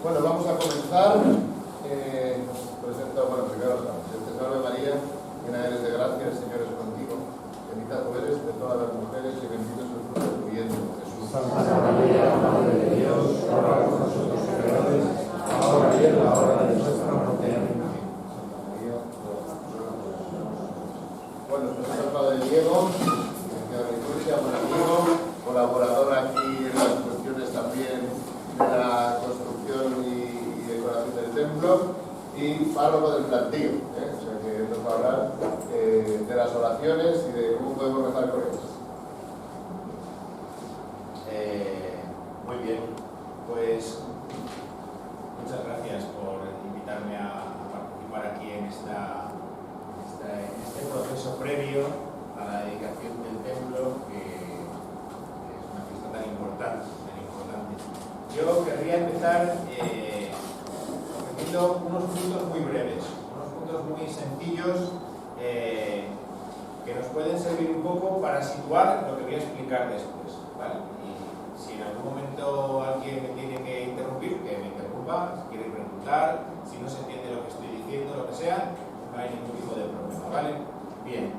Bueno, vamos a comenzar. Presento, primero, Dios te salve María, llena eres de gracia, el Señor es contigo. Bendita tú eres de todas las mujeres y bendito es el fruto de tu vientre, Jesús. Santa María, Madre de Dios, ruega por nosotros pecadores, ahora y en la hora de nuestra muerte. Amén. Bueno, soy el padre Diego, licenciado en liturgia, buen amigo, colaborador aquí en las cuestiones también de la construcción y decoración del templo, y párroco del plantío, o sea que nos va a hablar de las oraciones y de cómo podemos rezar con ellas. Muy bien, pues muchas gracias por invitarme a participar aquí en este proceso previo a la dedicación del templo, que es una fiesta tan importante. Yo querría empezar ofreciendo unos puntos muy breves, unos puntos muy sencillos que nos pueden servir un poco para situar lo que voy a explicar después, ¿vale? Y si en algún momento alguien me tiene que interrumpir, que me interrumpa, si quiere preguntar, si no se entiende lo que estoy diciendo, lo que sea, no hay ningún tipo de problema, ¿vale? Bien.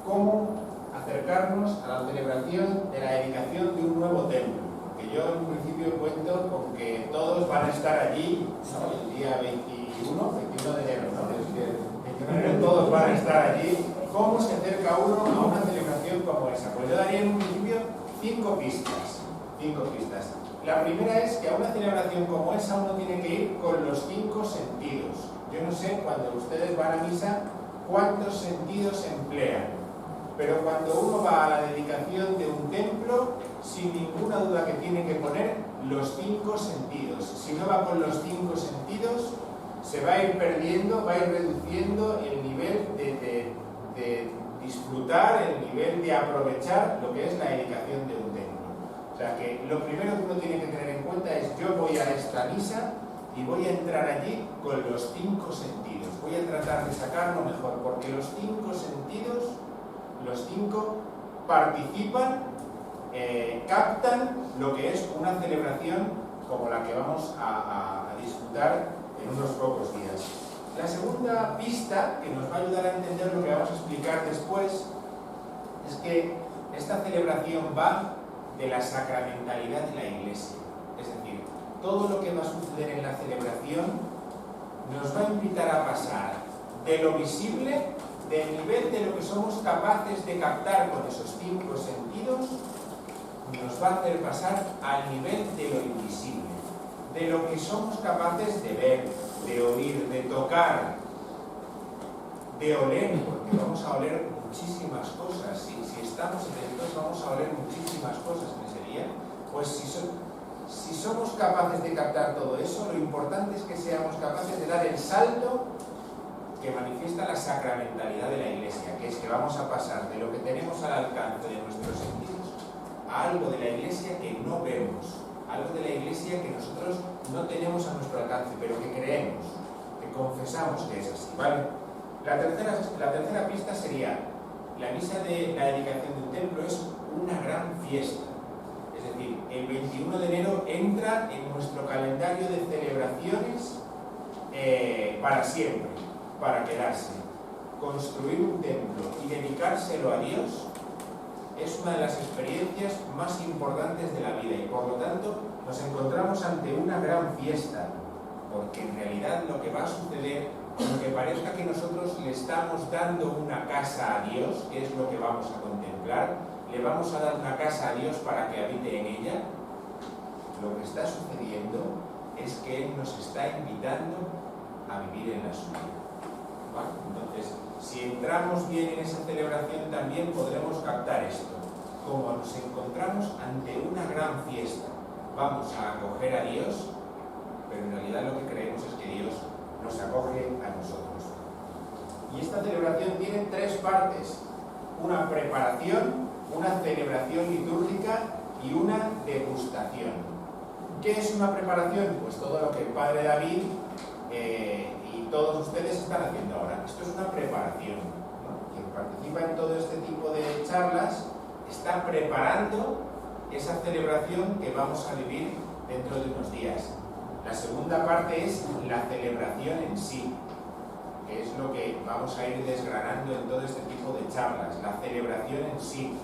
¿Cómo acercarnos a la celebración de la dedicación de un nuevo templo? Porque yo en principio cuento con que todos van a estar allí, ¿no? El día 21 de enero, ¿no? Es que el 21 de enero todos van a estar allí. ¿Cómo se acerca uno a una celebración como esa? Pues yo daría en un principio 5 pistas. La primera es que a una celebración como esa uno tiene que ir con los 5 sentidos. Yo no sé, cuando ustedes van a misa, cuántos sentidos emplean. Pero cuando uno va a la dedicación de un templo, sin ninguna duda que tiene que poner los 5 sentidos. Si no va con los 5 sentidos, se va a ir perdiendo, va a ir reduciendo el nivel de disfrutar, el nivel de aprovechar lo que es la dedicación de un templo. O sea que lo primero que uno tiene que tener en cuenta es: yo voy a esta misa y voy a entrar allí con los 5 sentidos. Voy a tratar de sacar lo mejor, porque los 5 sentidos, los 5 participan, captan lo que es una celebración como la que vamos a disfrutar en unos pocos días. La segunda pista, que nos va a ayudar a entender lo que vamos a explicar después, es que esta celebración va de la sacramentalidad de la Iglesia. Es decir, todo lo que va a suceder en la celebración nos va a invitar a pasar de lo visible, del nivel de lo que somos capaces de captar con esos 5 sentidos, nos va a hacer pasar al nivel de lo invisible, de lo que somos capaces de ver, de oír, de tocar, de oler, porque vamos a oler muchísimas cosas. Si estamos atentos, vamos a oler muchísimas cosas en ese día. Pues si somos capaces de captar todo eso, lo importante es que seamos capaces de dar el salto que manifiesta la sacramentalidad de la Iglesia, que es que vamos a pasar de lo que tenemos al alcance de nuestros sentidos a algo de la Iglesia que no vemos, algo de la Iglesia que nosotros no tenemos a nuestro alcance, pero que creemos, que confesamos que es así, ¿vale? La tercera pista sería: la misa de la dedicación de un templo es una gran fiesta. Es decir, el 21 de enero entra en nuestro calendario de celebraciones para siempre, para quedarse. Construir un templo y dedicárselo a Dios es una de las experiencias más importantes de la vida, y por lo tanto nos encontramos ante una gran fiesta, porque en realidad lo que va a suceder, aunque parezca que nosotros le estamos dando una casa a Dios, que es lo que vamos a contemplar, le vamos a dar una casa a Dios para que habite en ella, lo que está sucediendo es que Él nos está invitando a vivir en la suya. ¿Vale? Entonces, si entramos bien en esa celebración, también podremos captar esto. Como nos encontramos ante una gran fiesta, vamos a acoger a Dios, pero en realidad lo que creemos es que Dios nos acoge a nosotros. Y esta celebración tiene 3 partes: una preparación, una celebración litúrgica y una degustación. ¿Qué es una preparación? Pues todo lo que el Padre David y todos ustedes están haciendo ahora. Esto es una preparación, ¿no? Quien participa en todo este tipo de charlas está preparando esa celebración que vamos a vivir dentro de unos días. La segunda parte es la celebración en sí, que es lo que vamos a ir desgranando en todo este tipo de charlas. La celebración en sí,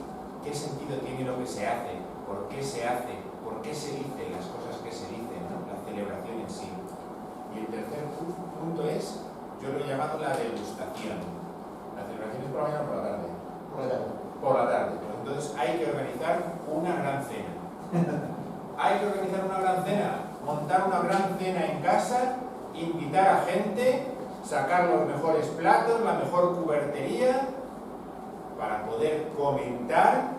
qué sentido tiene lo que se hace, por qué se hace, por qué se dicen las cosas que se dicen, ¿no? La celebración en sí. Y el tercer punto es, yo lo he llamado la degustación. La celebración es por la mañana o por la tarde. Por la tarde. Pues entonces hay que organizar una gran cena. Hay que organizar una gran cena, montar una gran cena en casa, invitar a gente, sacar los mejores platos, la mejor cubertería, para poder comentar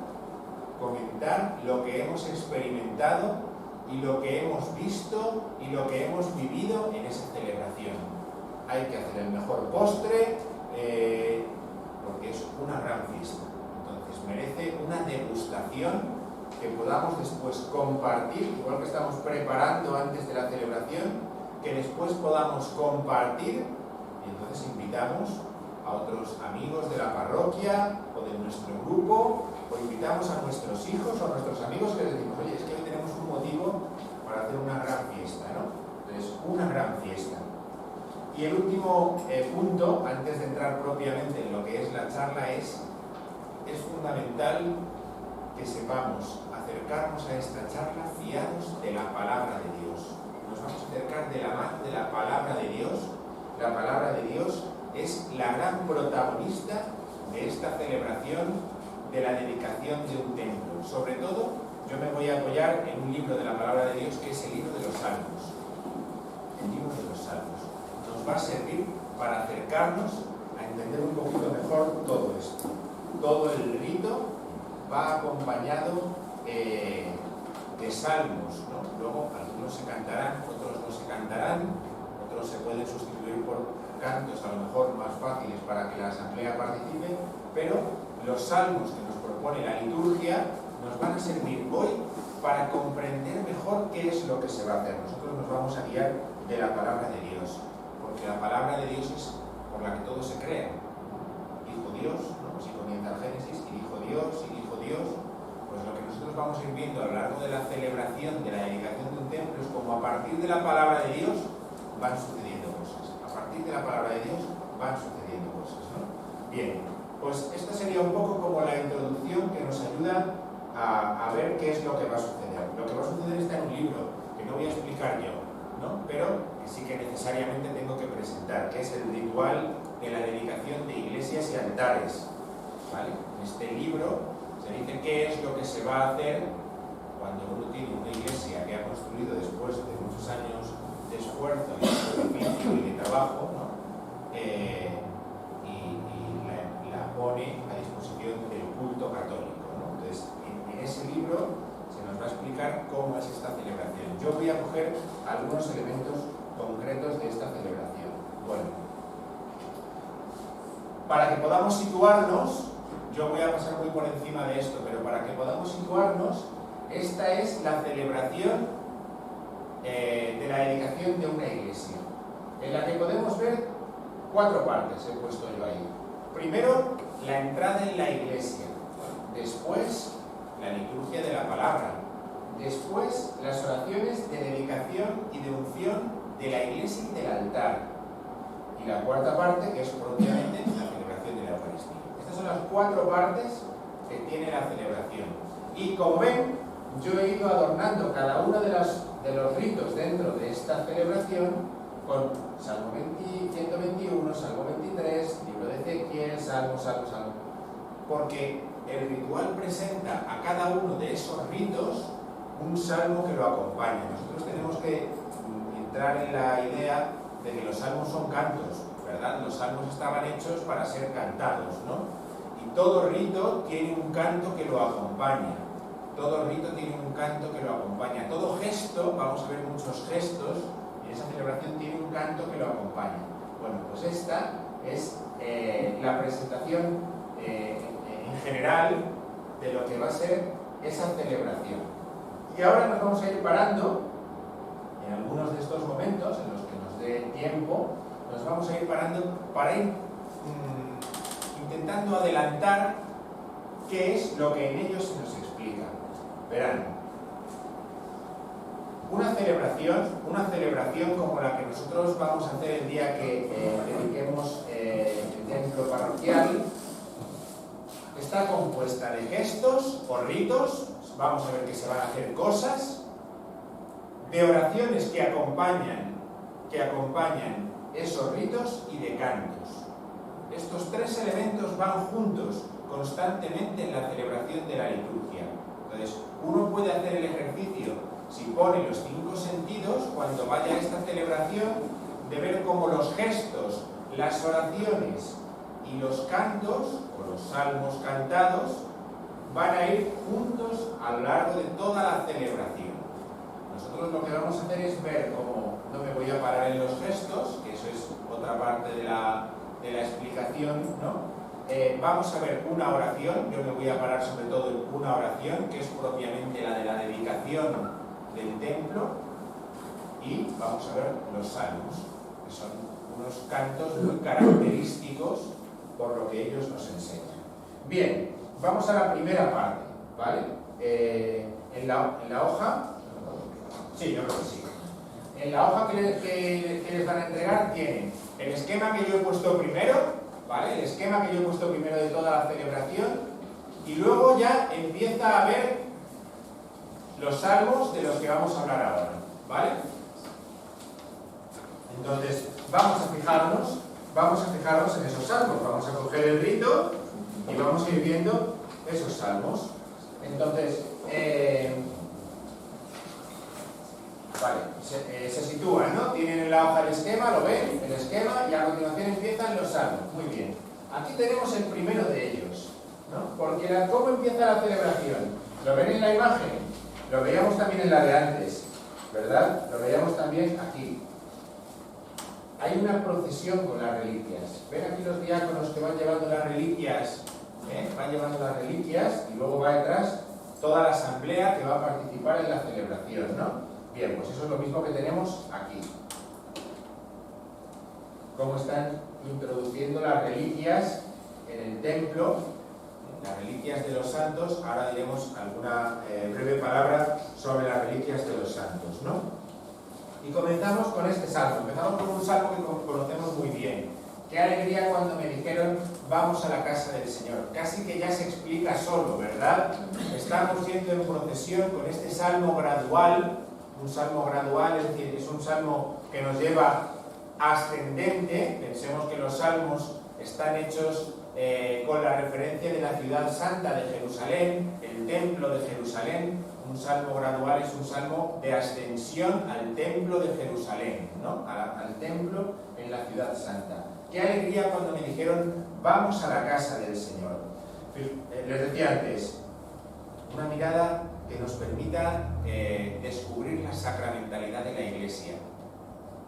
lo que hemos experimentado y lo que hemos visto y lo que hemos vivido en esa celebración. Hay que hacer el mejor postre, porque es una gran fiesta. Entonces merece una degustación que podamos después compartir, igual que estamos preparando antes de la celebración, que después podamos compartir, y entonces invitamos a otros amigos de la parroquia o de nuestro grupo, o invitamos a nuestros hijos o a nuestros amigos que les decimos, oye, es que hoy tenemos un motivo para hacer una gran fiesta, ¿no? Entonces, una gran fiesta. Y el último punto, antes de entrar propiamente en lo que es la charla, es fundamental que sepamos acercarnos a esta charla fiados de la palabra de Dios. Nos vamos a acercar de la mano de la palabra de Dios. La palabra de Dios es la gran protagonista de esta celebración de la dedicación de un templo. Sobre todo, yo me voy a apoyar en un libro de la palabra de Dios que es el libro de los Salmos. El libro de los Salmos nos va a servir para acercarnos a entender un poquito mejor todo esto. Todo el rito va acompañado de salmos, ¿no? Luego algunos se cantarán, otros no se cantarán, otros se pueden sustituir por cantos a lo mejor más fáciles para que la asamblea participe, pero los salmos que nos propone la liturgia nos van a servir hoy para comprender mejor qué es lo que se va a hacer. Nosotros nos vamos a guiar de la palabra de Dios, porque la palabra de Dios es por la que todo se crea. Dijo Dios, ¿no? Si comienza el Génesis, y dijo Dios, pues lo que nosotros vamos a ir viendo a lo largo de la celebración, de la dedicación de un templo, es como a partir de la palabra de Dios van sucediendo cosas. A partir de la palabra de Dios van sucediendo cosas, ¿no? Bien, pues esta sería un poco como la introducción que nos ayuda a ver qué es lo que va a suceder. Lo que va a suceder está en un libro, que no voy a explicar yo, ¿no? Pero que sí que necesariamente tengo que presentar, que es el ritual de la dedicación de iglesias y altares, ¿vale? En este libro se dice qué es lo que se va a hacer cuando uno tiene una iglesia que ha construido después de muchos años de esfuerzo y de sacrificio y de trabajo, ¿no? Y la pone a disposición del culto católico, ¿no? Entonces, en ese libro se nos va a explicar cómo es esta celebración. Yo voy a coger algunos elementos concretos de esta celebración. Bueno, para que podamos situarnos, yo voy a pasar muy por encima de esto, pero para que podamos situarnos, esta es la celebración de la dedicación de una iglesia, en la que podemos ver 4 partes, he puesto yo ahí. Primero, la entrada en la iglesia, después, la liturgia de la palabra, después, las oraciones de dedicación y de unción de la iglesia y del altar, y la cuarta parte, que es propiamente la celebración de la Eucaristía. Estas son las 4 partes que tiene la celebración. Y como ven, yo he ido adornando cada uno de los ritos dentro de esta celebración con Salmo 121, Salmo 23, libro de Ezequiel, Salmo. Porque el ritual presenta a cada uno de esos ritos un salmo que lo acompaña. Nosotros tenemos que entrar en la idea de que los salmos son cantos, ¿verdad? Los salmos estaban hechos para ser cantados, ¿no? Y todo rito tiene un canto que lo acompaña. Todo rito tiene un canto que lo acompaña. Todo gesto, vamos a ver muchos gestos, y esa celebración tiene un canto que lo acompaña. Bueno, pues esta es la presentación en general de lo que va a ser esa celebración. Y ahora nos vamos a ir parando en algunos de estos momentos en los que nos dé tiempo, nos vamos a ir parando para ir intentando adelantar qué es lo que en ellos se nos explica. Verán, una celebración como la que nosotros vamos a hacer el día que dediquemos el templo parroquial. Está compuesta de gestos o ritos, vamos a ver que se van a hacer cosas, de oraciones que acompañan esos ritos y de cantos. Estos tres elementos van juntos constantemente en la celebración de la liturgia. Entonces, uno puede hacer el ejercicio, si pone los 5 sentidos, cuando vaya a esta celebración, de ver cómo los gestos, las oraciones y los cantos, o los salmos cantados, van a ir juntos a lo largo de toda la celebración. Nosotros lo que vamos a hacer es ver cómo, no me voy a parar en los gestos, que eso es otra parte de la explicación, ¿no? Vamos a ver una oración, yo me voy a parar sobre todo en una oración, que es propiamente la de la dedicación del templo, y vamos a ver los salmos, que son unos cantos muy característicos por lo que ellos nos enseñan. Bien, vamos a la primera parte, ¿vale? En la hoja, sí, yo creo que sí. En la hoja que les van a entregar tienen el esquema que yo he puesto primero, ¿vale? El esquema que yo he puesto primero de toda la celebración, y luego ya empieza a ver los salmos de los que vamos a hablar ahora, ¿vale? Entonces, vamos a fijarnos en esos salmos, vamos a coger el rito y vamos a ir viendo esos salmos. Entonces, vale, se sitúan, ¿no? Tienen en la hoja el esquema, lo ven, el esquema, y a continuación empiezan los salmos. Muy bien. Aquí tenemos el primero de ellos, ¿no? Porque ¿cómo empieza la celebración? ¿Lo ven en la imagen? Lo veíamos también en la de antes, ¿verdad? Lo veíamos también aquí. Hay una procesión con las reliquias. ¿Ven aquí los diáconos que van llevando las reliquias? Van llevando las reliquias y luego va detrás toda la asamblea que va a participar en la celebración, ¿no? Bien, pues eso es lo mismo que tenemos aquí. Cómo están introduciendo las reliquias en el templo, las reliquias de los santos. Ahora diremos alguna breve palabra sobre las reliquias de los santos, ¿no? Y comenzamos con este salmo. Empezamos con un salmo que conocemos muy bien. Qué alegría cuando me dijeron, vamos a la casa del Señor. Casi que ya se explica solo, ¿verdad? Estamos yendo en procesión con este salmo gradual. Un salmo gradual, es decir, es un salmo que nos lleva ascendente. Pensemos que los salmos están hechos con la referencia de la ciudad santa de Jerusalén, el templo de Jerusalén. Un salmo gradual es un salmo de ascensión al templo de Jerusalén, ¿no? Al templo en la ciudad santa. Qué alegría cuando me dijeron, vamos a la casa del Señor. Les decía antes, una mirada que nos permita descubrir la sacramentalidad de la Iglesia,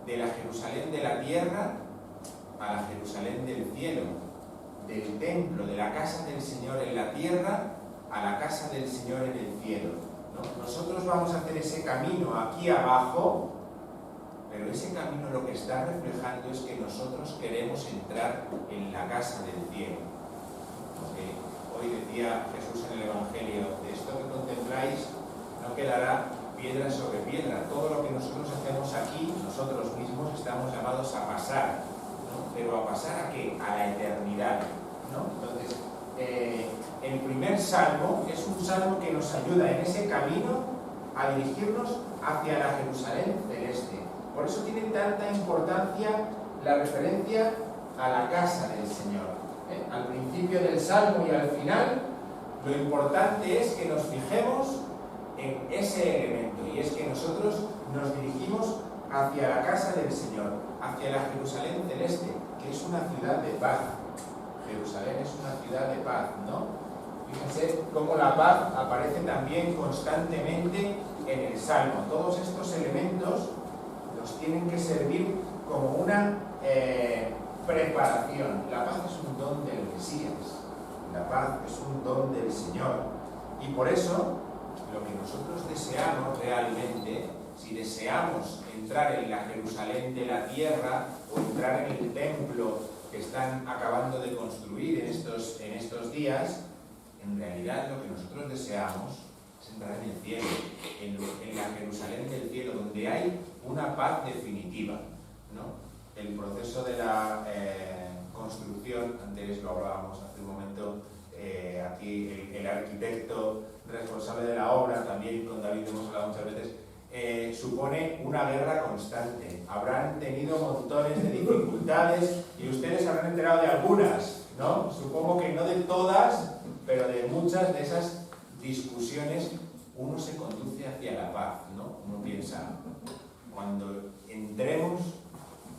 de la Jerusalén de la tierra a la Jerusalén del cielo, del templo, de la casa del Señor en la tierra a la casa del Señor en el cielo, ¿no? Nosotros vamos a hacer ese camino aquí abajo, pero ese camino lo que está reflejando es que nosotros queremos entrar en la casa del cielo. Porque hoy decía Jesús en el Evangelio, de esto que contempláis no quedará piedra sobre piedra. Todo lo que nosotros hacemos aquí, nosotros mismos estamos llamados a pasar, ¿no? Pero ¿a pasar a qué? A la eternidad, ¿no? Entonces, el primer salmo es un salmo que nos ayuda en ese camino a dirigirnos hacia la Jerusalén celeste. Por eso tiene tanta importancia la referencia a la casa del Señor. Al principio del salmo y al final, lo importante es que nos fijemos en ese elemento, y es que nosotros nos dirigimos hacia la casa del Señor, hacia la Jerusalén celeste, que es una ciudad de paz. Jerusalén es una ciudad de paz, ¿no? Fíjense cómo la paz aparece también constantemente en el salmo. Todos estos elementos nos tienen que servir como una preparación. La paz es un don del Mesías, la paz es un don del Señor, y por eso lo que nosotros deseamos realmente, si deseamos entrar en la Jerusalén de la tierra o entrar en el templo que están acabando de construir en estos días, en realidad lo que nosotros deseamos, es entrar en el cielo, en la Jerusalén del cielo, donde hay una paz definitiva, ¿no? El proceso de la construcción, antes lo hablábamos hace un momento, aquí el arquitecto responsable de la obra, también con David hemos hablado muchas veces, supone una guerra constante. Habrán tenido montones de dificultades y ustedes se habrán enterado de algunas, ¿no? Supongo que no de todas, pero de muchas de esas discusiones uno se conduce hacia la paz, ¿no? Uno piensa, cuando entremos,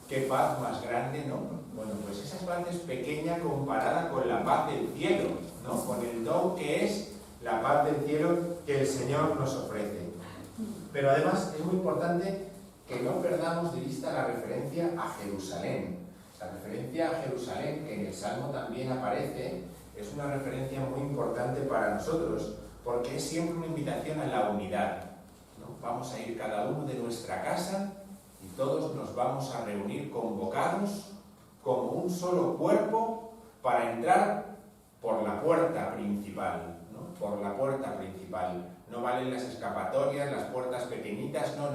qué paz más grande, ¿no? Bueno, pues esa paz es pequeña comparada con la paz del cielo, ¿no? Con el don que es la paz del cielo que el Señor nos ofrece. Pero además es muy importante que no perdamos de vista la referencia a Jerusalén. La referencia a Jerusalén, que en el Salmo también aparece, es una referencia muy importante para nosotros, porque es siempre una invitación a la unidad, ¿no? Vamos a ir cada uno de nuestra casa y todos nos vamos a reunir convocados como un solo cuerpo para entrar por la puerta principal, ¿no? Por la puerta principal. No valen las escapatorias, las puertas pequeñitas, no.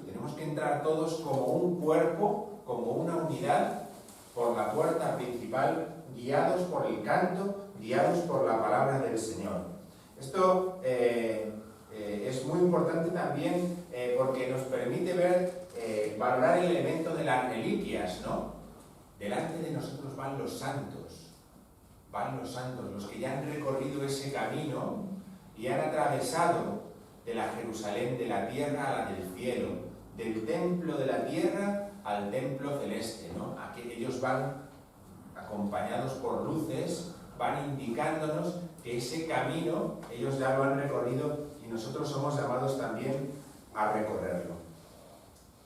Tenemos que entrar todos como un cuerpo, como una unidad, por la puerta principal, guiados por el canto, guiados por la palabra del Señor. Esto es muy importante también porque nos permite ver, valorar el elemento de las reliquias, ¿no? Delante de nosotros van los santos, los que ya han recorrido ese camino y han atravesado de la Jerusalén de la tierra a la del cielo, del templo de la tierra al templo celeste, ¿no? Aquí ellos van acompañados por luces, van indicándonos que ese camino ellos ya lo han recorrido y nosotros somos llamados también a recorrerlo.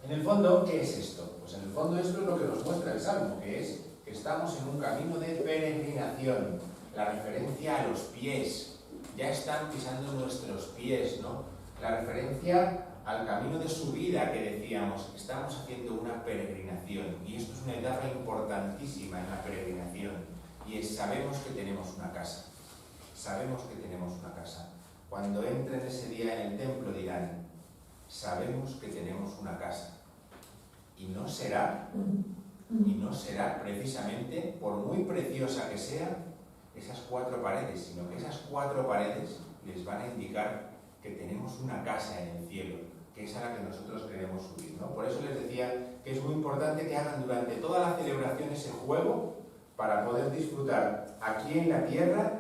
En el fondo, ¿qué es esto? Pues en el fondo esto es lo que nos muestra el Salmo, que es que estamos en un camino de peregrinación, la referencia a los pies. Ya están pisando nuestros pies, ¿no? La referencia al camino de subida que decíamos, estamos haciendo una peregrinación y esto es una etapa importantísima en la peregrinación y es, sabemos que tenemos una casa, Cuando entren ese día en el templo dirán, sabemos que tenemos una casa y no será precisamente, por muy preciosa que sea, esas 4 paredes, sino que esas 4 paredes les van a indicar que tenemos una casa en el cielo, que es a la que nosotros queremos subir, ¿no? Por eso les decía que es muy importante que hagan durante toda la celebración ese juego para poder disfrutar aquí en la tierra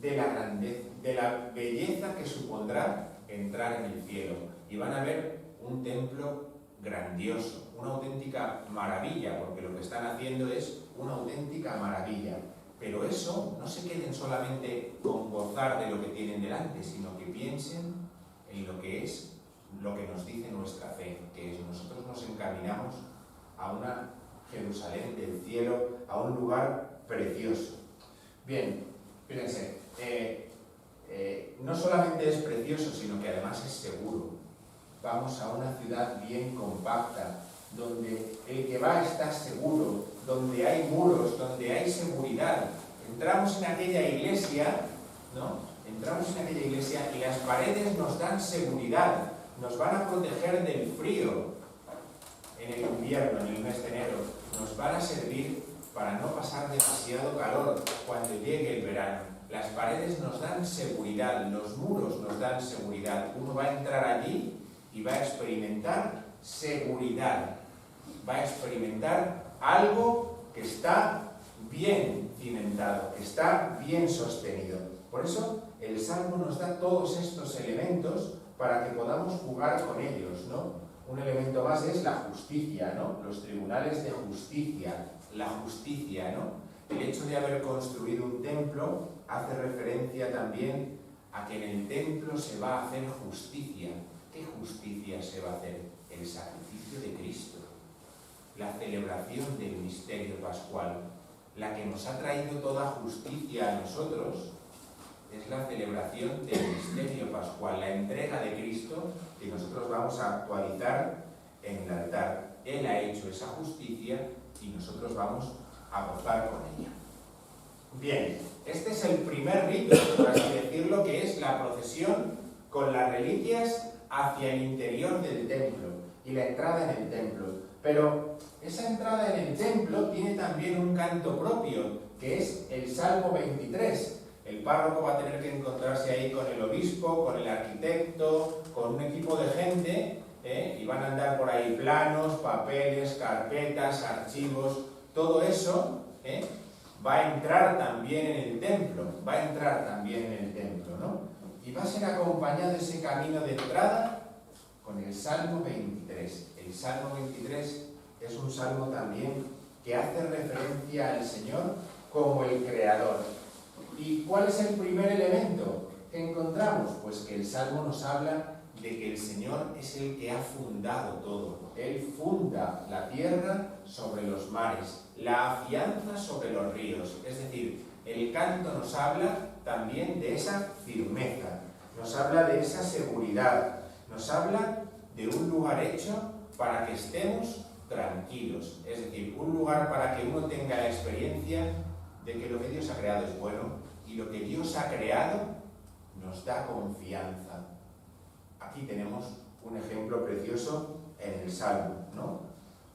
de la grandeza, de la belleza que supondrá entrar en el cielo. Y van a ver un templo grandioso, una auténtica maravilla, porque lo que están haciendo es una auténtica maravilla. Pero eso, no se queden solamente con gozar de lo que tienen delante, sino que piensen en lo que es lo que nos dice nuestra fe, que es nosotros nos encaminamos a una Jerusalén del cielo, a un lugar precioso. Bien, fíjense, no solamente es precioso, sino que además es seguro. Vamos a una ciudad bien compacta, donde el que va está seguro, donde hay muros, donde hay seguridad. Entramos en aquella iglesia, ¿no? Entramos en aquella iglesia y las paredes nos dan seguridad, nos van a proteger del frío en el invierno, en el mes de enero, nos van a servir para no pasar demasiado calor cuando llegue el verano. Las paredes nos dan seguridad, los muros nos dan seguridad. Uno va a entrar allí y va a experimentar seguridad, va a experimentar algo que está bien cimentado, que está bien sostenido. Por eso el Salmo nos da todos estos elementos para que podamos jugar con ellos, ¿no? Un elemento más es la justicia, ¿no? Los tribunales de justicia, la justicia, ¿no? El hecho de haber construido un templo hace referencia también a que en el templo se va a hacer justicia. ¿Qué justicia se va a hacer? El sacrificio de Cristo, la celebración del misterio pascual. La que nos ha traído toda justicia a nosotros es la celebración del misterio pascual, la entrega de Cristo que nosotros vamos a actualizar en el altar. Él ha hecho esa justicia y nosotros vamos a gozar con ella. Bien, este es el primer rito, por así decirlo, que es la procesión con las reliquias hacia el interior del templo y la entrada en el templo. Pero esa entrada en el templo tiene también un canto propio, que es el Salmo 23. El párroco va a tener que encontrarse ahí con el obispo, con el arquitecto, con un equipo de gente, y van a andar por ahí planos, papeles, carpetas, archivos, todo eso va a entrar también en el templo, ¿no? Y va a ser acompañado ese camino de entrada con el Salmo 23. El Salmo 23 es un salmo también que hace referencia al Señor como el Creador. ¿Y cuál es el primer elemento que encontramos? Pues que el Salmo nos habla de que el Señor es el que ha fundado todo. Él funda la tierra sobre los mares, la afianza sobre los ríos. Es decir, el canto nos habla también de esa firmeza, nos habla de esa seguridad, nos habla de un lugar hecho para que estemos tranquilos. Es decir, un lugar para que uno tenga la experiencia de que lo que Dios ha creado es bueno y lo que Dios ha creado nos da confianza. Aquí tenemos un ejemplo precioso en el Salmo, ¿no?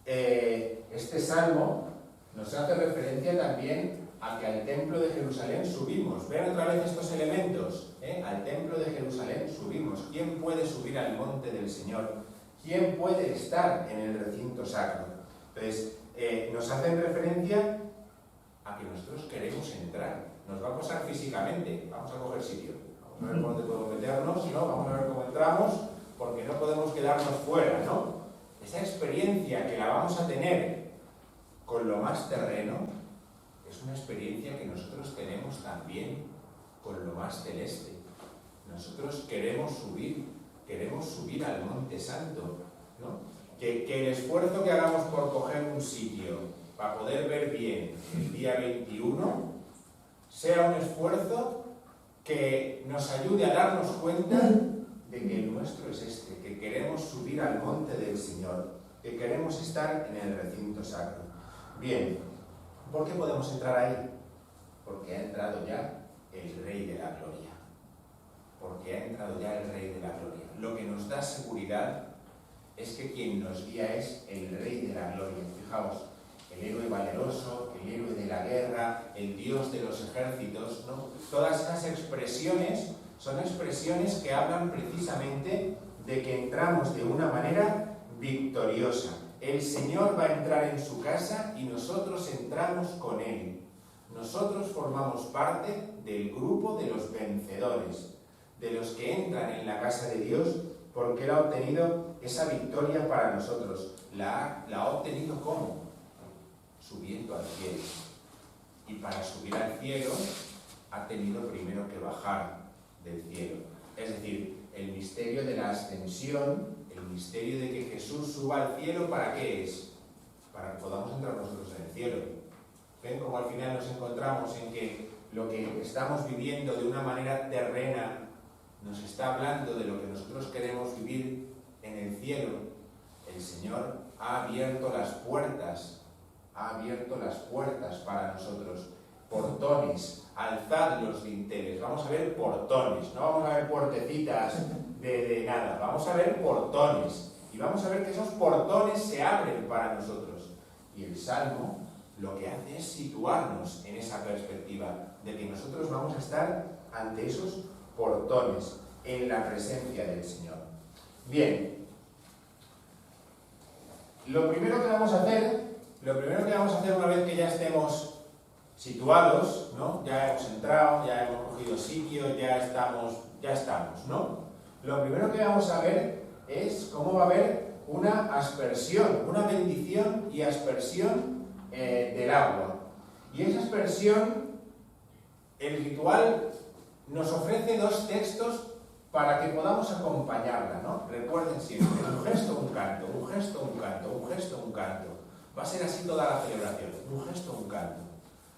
Este Salmo nos hace referencia también a que al Templo de Jerusalén subimos. Vean otra vez estos elementos, Al Templo de Jerusalén subimos. ¿Quién puede subir al monte del Señor? ¿Quién puede estar en el recinto sacro? Entonces, nos hacen referencia a que nosotros queremos entrar. Nos va a pasar físicamente, vamos a coger sitio, vamos a ver por dónde podemos meternos, ¿no? Vamos a ver cómo entramos, porque no podemos quedarnos fuera, ¿no? Esa experiencia que la vamos a tener con lo más terreno es una experiencia que nosotros tenemos también con lo más celeste. Nosotros queremos subir al Monte Santo, ¿no? Que el esfuerzo que hagamos por coger un sitio para poder ver bien el día 21 sea un esfuerzo que nos ayude a darnos cuenta de que el nuestro es este, que queremos subir al monte del Señor, que queremos estar en el recinto sacro. Bien, ¿por qué podemos entrar ahí? Porque ha entrado ya el Rey de la Gloria. Porque ha entrado ya el Rey de la Gloria. Lo que nos da seguridad es que quien nos guía es el Rey de la Gloria. Fijaos, el héroe valeroso, el héroe de la guerra, el Dios de los ejércitos, ¿no? Todas esas expresiones son expresiones que hablan precisamente de que entramos de una manera victoriosa. El Señor va a entrar en su casa y nosotros entramos con Él. Nosotros formamos parte del grupo de los vencedores, de los que entran en la casa de Dios porque Él ha obtenido esa victoria para nosotros. ¿La ha obtenido cómo? Subiendo al cielo. Y para subir al cielo ha tenido primero que bajar del cielo. Es decir, el misterio de la ascensión, el misterio de que Jesús suba al cielo, ¿para qué es? Para que podamos entrar nosotros en el cielo. ¿Ven cómo al final nos encontramos en que lo que estamos viviendo de una manera terrena nos está hablando de lo que nosotros queremos vivir en el cielo? El Señor ha abierto las puertas para nosotros. Portones, alzad los dinteles. Vamos a ver portones, no vamos a ver puertecitas de nada, vamos a ver portones. Y vamos a ver que esos portones se abren para nosotros. Y el Salmo lo que hace es situarnos en esa perspectiva de que nosotros vamos a estar ante esos portones, en la presencia del Señor. Bien, lo primero que vamos a hacer una vez que ya estemos situados, ¿no? Ya hemos entrado, ya hemos cogido sitio, ya estamos, ¿no? Lo primero que vamos a ver es cómo va a haber una aspersión, una bendición y aspersión del agua. Y esa aspersión, el ritual nos ofrece dos textos para que podamos acompañarla, ¿no? Recuerden siempre, un gesto, un canto, un gesto, un canto, un gesto, un canto. Va a ser así toda la celebración, un gesto, un canto.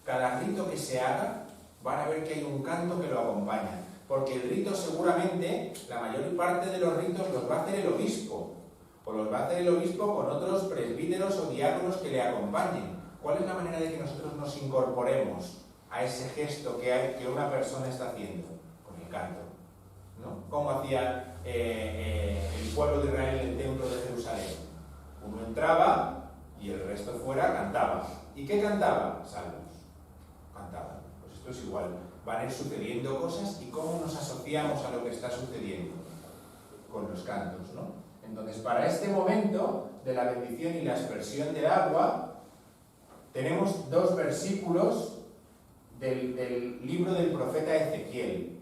Cada rito que se haga, van a ver que hay un canto que lo acompaña. Porque el rito seguramente, la mayor parte de los ritos los va a hacer el obispo. O los va a hacer el obispo con otros presbíteros o diáconos que le acompañen. ¿Cuál es la manera de que nosotros nos incorporemos a ese gesto que una persona está haciendo? Con el canto. ¿no? ¿Cómo hacía el pueblo de Israel en el templo de Jerusalén? Uno entraba y el resto fuera cantaba. ¿Y qué cantaba? Salmos. Cantaban. Pues esto es igual. Van a ir sucediendo cosas y cómo nos asociamos a lo que está sucediendo con los cantos, ¿no? Entonces, para este momento de la bendición y la aspersión del agua, tenemos 2 versículos del libro del profeta Ezequiel.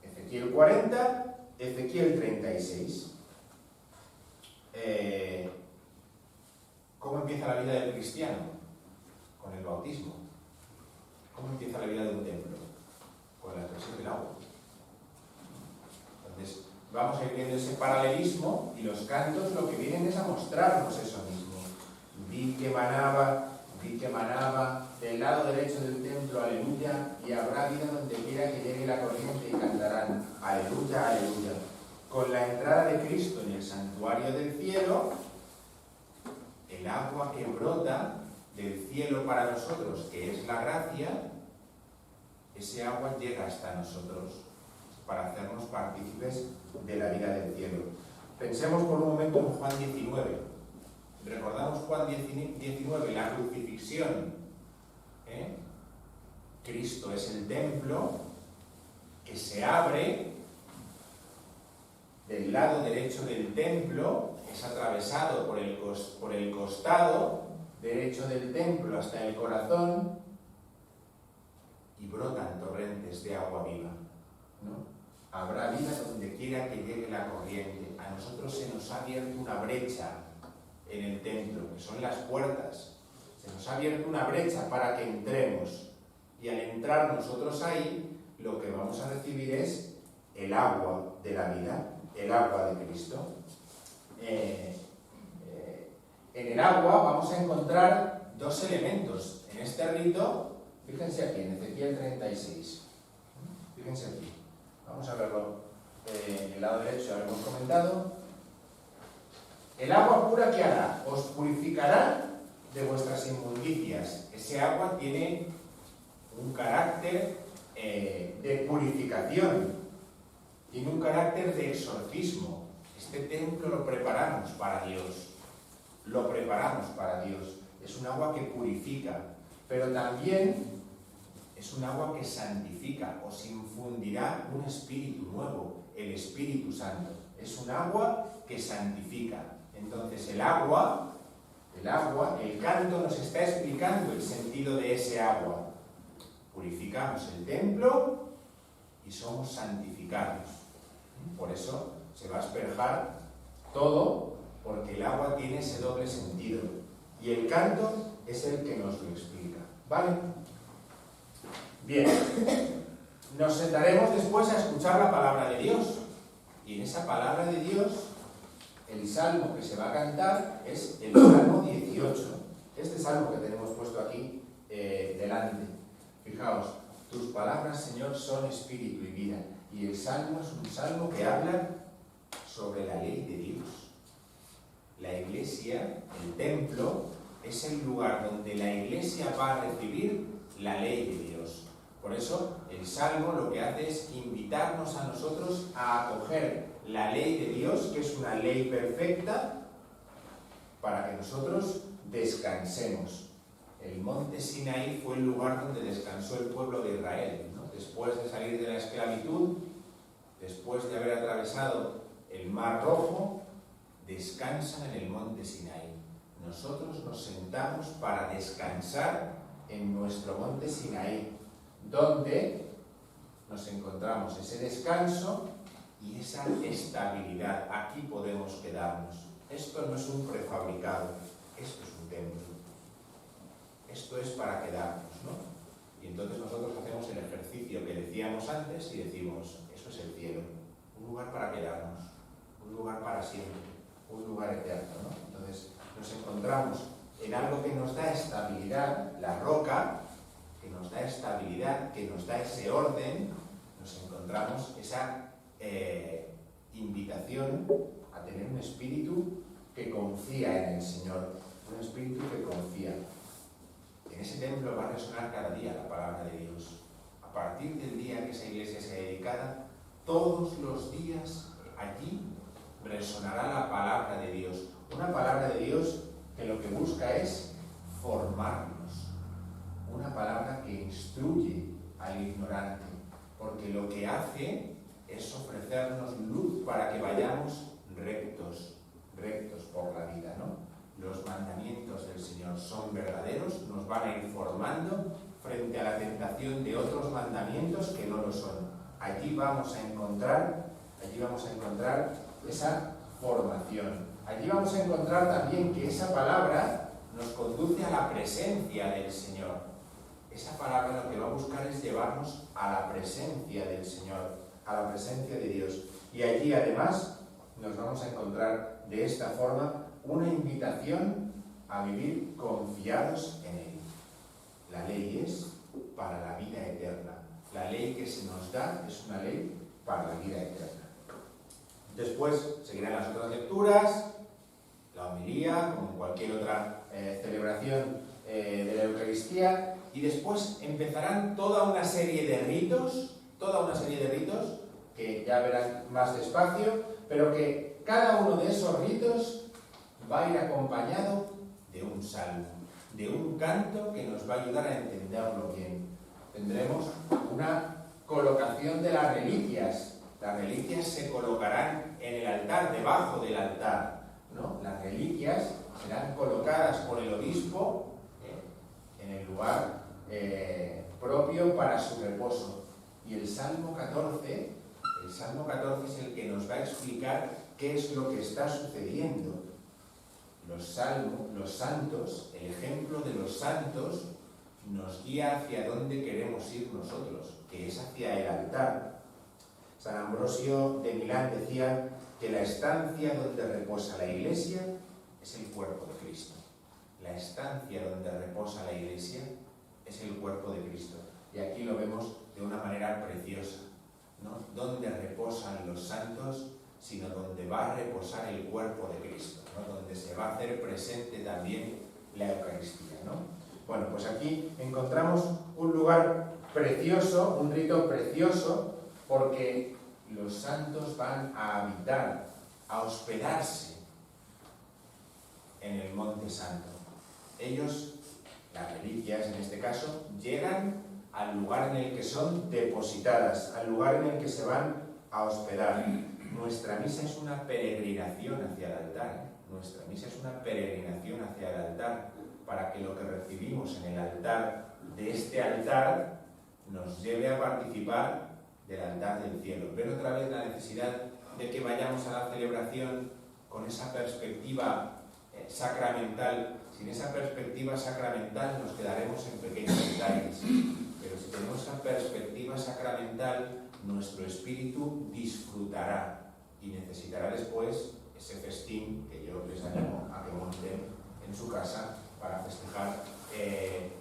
Ezequiel 40, Ezequiel 36. ¿Cómo empieza la vida del cristiano? Con el bautismo. ¿Cómo empieza la vida de un templo? Con la aspersión del agua. Entonces, vamos a ir viendo ese paralelismo y los cantos lo que vienen es a mostrarnos eso mismo. Vi que manaba del lado derecho del templo, aleluya, y habrá vida donde quiera que llegue la corriente y cantarán, aleluya, aleluya. Con la entrada de Cristo en el santuario del cielo, el agua que brota del cielo para nosotros, que es la gracia, ese agua llega hasta nosotros para hacernos partícipes de la vida del cielo. Pensemos por un momento en Juan 19. Recordamos Juan 19, la crucifixión. Cristo es el templo que se abre del lado derecho del templo, es atravesado por el costado derecho del templo hasta el corazón y brotan torrentes de agua viva, ¿no? Habrá vida donde quiera que llegue la corriente. A nosotros se nos ha abierto una brecha en el templo, que son las puertas. Se nos ha abierto una brecha para que entremos. Y al entrar nosotros ahí, lo que vamos a recibir es el agua de la vida, el agua de Cristo. En el agua vamos a encontrar 2 elementos. En este rito, fíjense aquí, en Ezequiel 36. Fíjense aquí. Vamos a verlo en el lado derecho, ya lo hemos comentado. El agua pura que hará, os purificará de vuestras inmundicias. Ese agua tiene un carácter de purificación, tiene un carácter de exorcismo. Este templo lo preparamos para Dios, lo preparamos para Dios. Es un agua que purifica, pero también es un agua que santifica, os infundirá un espíritu nuevo, el Espíritu Santo. Es un agua que santifica. Entonces el canto nos está explicando el sentido de ese agua. Purificamos el templo y somos santificados. Por eso se va a asperjar todo, porque el agua tiene ese doble sentido. Y el canto es el que nos lo explica. ¿Vale? Bien. Nos sentaremos después a escuchar la palabra de Dios. Y en esa palabra de Dios, el salmo que se va a cantar es el Salmo 18. Este salmo que tenemos puesto aquí delante. Fijaos, tus palabras, Señor, son espíritu y vida. Y el salmo es un salmo que habla sobre la ley de Dios. La iglesia, el templo, es el lugar donde la iglesia va a recibir la ley de Dios. Por eso, el salmo lo que hace es invitarnos a nosotros a acoger la ley de Dios, que es una ley perfecta, para que nosotros descansemos. El monte Sinaí fue el lugar donde descansó el pueblo de Israel, ¿no? Después de salir de la esclavitud, después de haber atravesado el Mar Rojo, descansan en el monte Sinaí. Nosotros nos sentamos para descansar en nuestro monte Sinaí, donde nos encontramos ese descanso y esa estabilidad. Aquí podemos quedarnos. Esto no es un prefabricado, esto es un templo. Esto es para quedarnos, ¿no? Y entonces nosotros hacemos el ejercicio que decíamos antes y decimos, eso es el cielo, un lugar para quedarnos, un lugar para siempre, un lugar eterno, ¿no? Entonces nos encontramos en algo que nos da estabilidad, la roca, que nos da estabilidad, que nos da ese orden. Nos encontramos esa invitación a tener un espíritu que confía en el Señor, un espíritu que confía. En ese templo va a resonar cada día la palabra de Dios. A partir del día que esa iglesia sea dedicada, todos los días allí resonará la palabra de Dios. Una palabra de Dios que lo que busca es formarnos. Una palabra que instruye al ignorante, porque lo que hace es ofrecernos luz para que vayamos rectos por la vida, ¿no? Los mandamientos del Señor son verdaderos, nos van a ir formando frente a la tentación de otros mandamientos que no lo son. Allí vamos a encontrar esa formación. Allí vamos a encontrar también que esa palabra nos conduce a la presencia del Señor. Esa palabra lo que va a buscar es llevarnos a la presencia del Señor, a la presencia de Dios. Y allí además nos vamos a encontrar de esta forma una invitación a vivir confiados en Él. La ley es para la vida eterna. La ley que se nos da es una ley para la vida eterna. Después seguirán las otras lecturas, la homilía, como en cualquier otra celebración de la Eucaristía, y después empezarán toda una serie de ritos que ya verán más despacio, pero que cada uno de esos ritos va a ir acompañado de un salmo, de un canto que nos va a ayudar a entenderlo bien. Tendremos una colocación de las reliquias. Las reliquias se colocarán en el altar, debajo del altar, ¿no? Las reliquias serán colocadas por el obispo en el lugar propio para su reposo. Y el Salmo 14 es el que nos va a explicar qué es lo que está sucediendo. Los santos, el ejemplo de los santos, nos guía hacia dónde queremos ir nosotros, que es hacia el altar. San Ambrosio de Milán decía que la estancia donde reposa la Iglesia es el cuerpo de Cristo. La estancia donde reposa la Iglesia es el cuerpo de Cristo. Y aquí lo vemos de una manera preciosa, ¿no? Donde reposan los santos, sino donde va a reposar el cuerpo de Cristo, ¿no? Donde se va a hacer presente también la Eucaristía, ¿no? Bueno, pues aquí encontramos un lugar precioso, un rito precioso, porque los santos van a habitar, a hospedarse en el Monte Santo. Ellos, las reliquias en este caso, llegan al lugar en el que son depositadas, al lugar en el que se van a hospedar. Nuestra misa es una peregrinación hacia el altar. Nuestra misa es una peregrinación hacia el altar, para que lo que recibimos en el altar, de este altar, nos lleve a participar del altar del cielo. Ver otra vez la necesidad de que vayamos a la celebración con esa perspectiva sacramental. Sin esa perspectiva sacramental nos quedaremos en pequeños detalles. Pero si tenemos esa perspectiva sacramental, nuestro espíritu disfrutará y necesitará después ese festín que yo les animo a que monten en su casa para festejar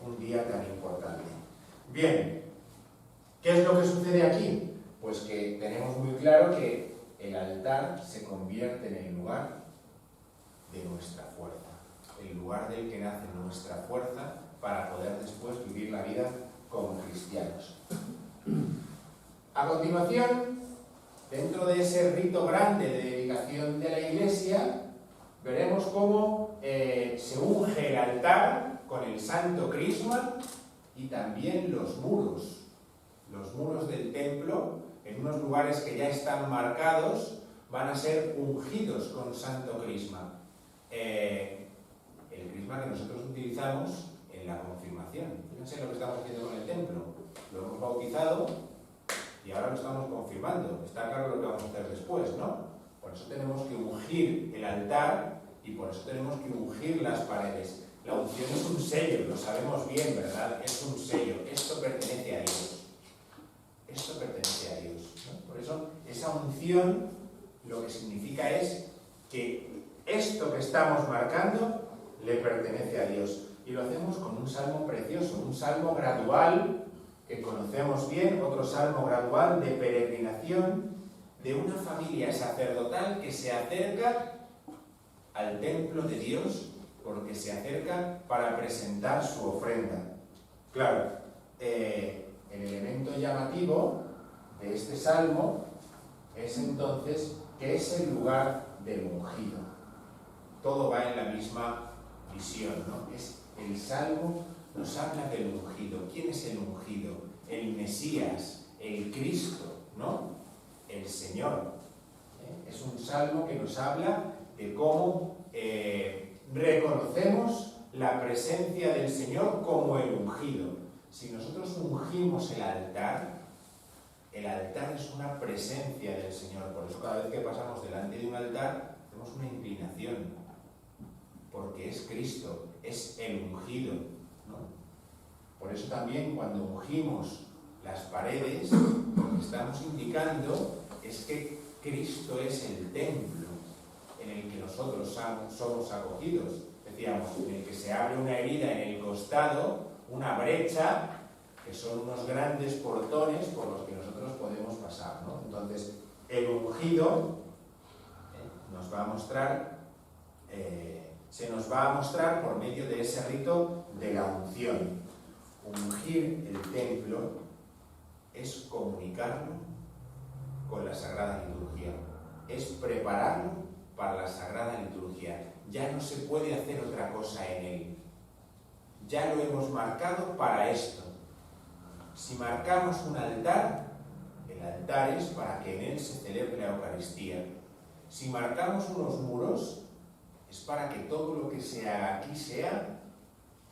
un día tan importante. Bien, ¿qué es lo que sucede aquí? Pues que tenemos muy claro que el altar se convierte en el lugar de nuestra fuerza, el lugar del que nace nuestra fuerza para poder después vivir la vida como cristianos. A continuación, dentro de ese rito grande de dedicación de la Iglesia, veremos cómo se unge el altar con el Santo Crisma y también los muros del templo, en unos lugares que ya están marcados, van a ser ungidos con Santo Crisma. El crisma que nosotros utilizamos en la confirmación. Fíjense lo que estamos haciendo con el templo. Lo hemos bautizado y ahora lo estamos confirmando. Está claro lo que vamos a hacer después, ¿no? Por eso tenemos que ungir el altar y por eso tenemos que ungir las paredes. La unción es un sello, lo sabemos bien, ¿verdad? Es un sello. Esto pertenece a Dios. Esto pertenece a Dios, ¿no? Por eso, esa unción lo que significa es que esto que estamos marcando le pertenece a Dios. Y lo hacemos con un salmo precioso, un salmo gradual que conocemos bien, otro salmo gradual de peregrinación de una familia sacerdotal que se acerca al templo de Dios porque se acerca para presentar su ofrenda. Claro, el elemento llamativo de este salmo es entonces que es el lugar del ungido. Todo va en la misma visión, ¿no? El Salmo nos habla del ungido. ¿Quién es el ungido? El Mesías, el Cristo, ¿no? El Señor. Es un salmo que nos habla de cómo reconocemos la presencia del Señor como el ungido. Si nosotros ungimos el altar es una presencia del Señor. Por eso cada vez que pasamos delante de un altar, tenemos una inclinación, porque es Cristo, es el ungido, ¿no? Por eso también cuando ungimos las paredes, lo que estamos indicando es que Cristo es el templo en el que nosotros somos acogidos. Decíamos, en el que se abre una herida en el costado, una brecha, que son unos grandes portones por los que nosotros podemos pasar, ¿no? Entonces, el ungido nos va a mostrar, se nos va a mostrar por medio de ese rito de la unción. Ungir el templo es comunicarlo con la Sagrada Liturgia, es prepararlo para la Sagrada Liturgia. Ya no se puede hacer otra cosa en él. Ya lo hemos marcado para esto. Si marcamos un altar, el altar es para que en él se celebre la Eucaristía. Si marcamos unos muros, es para que todo lo que se haga aquí sea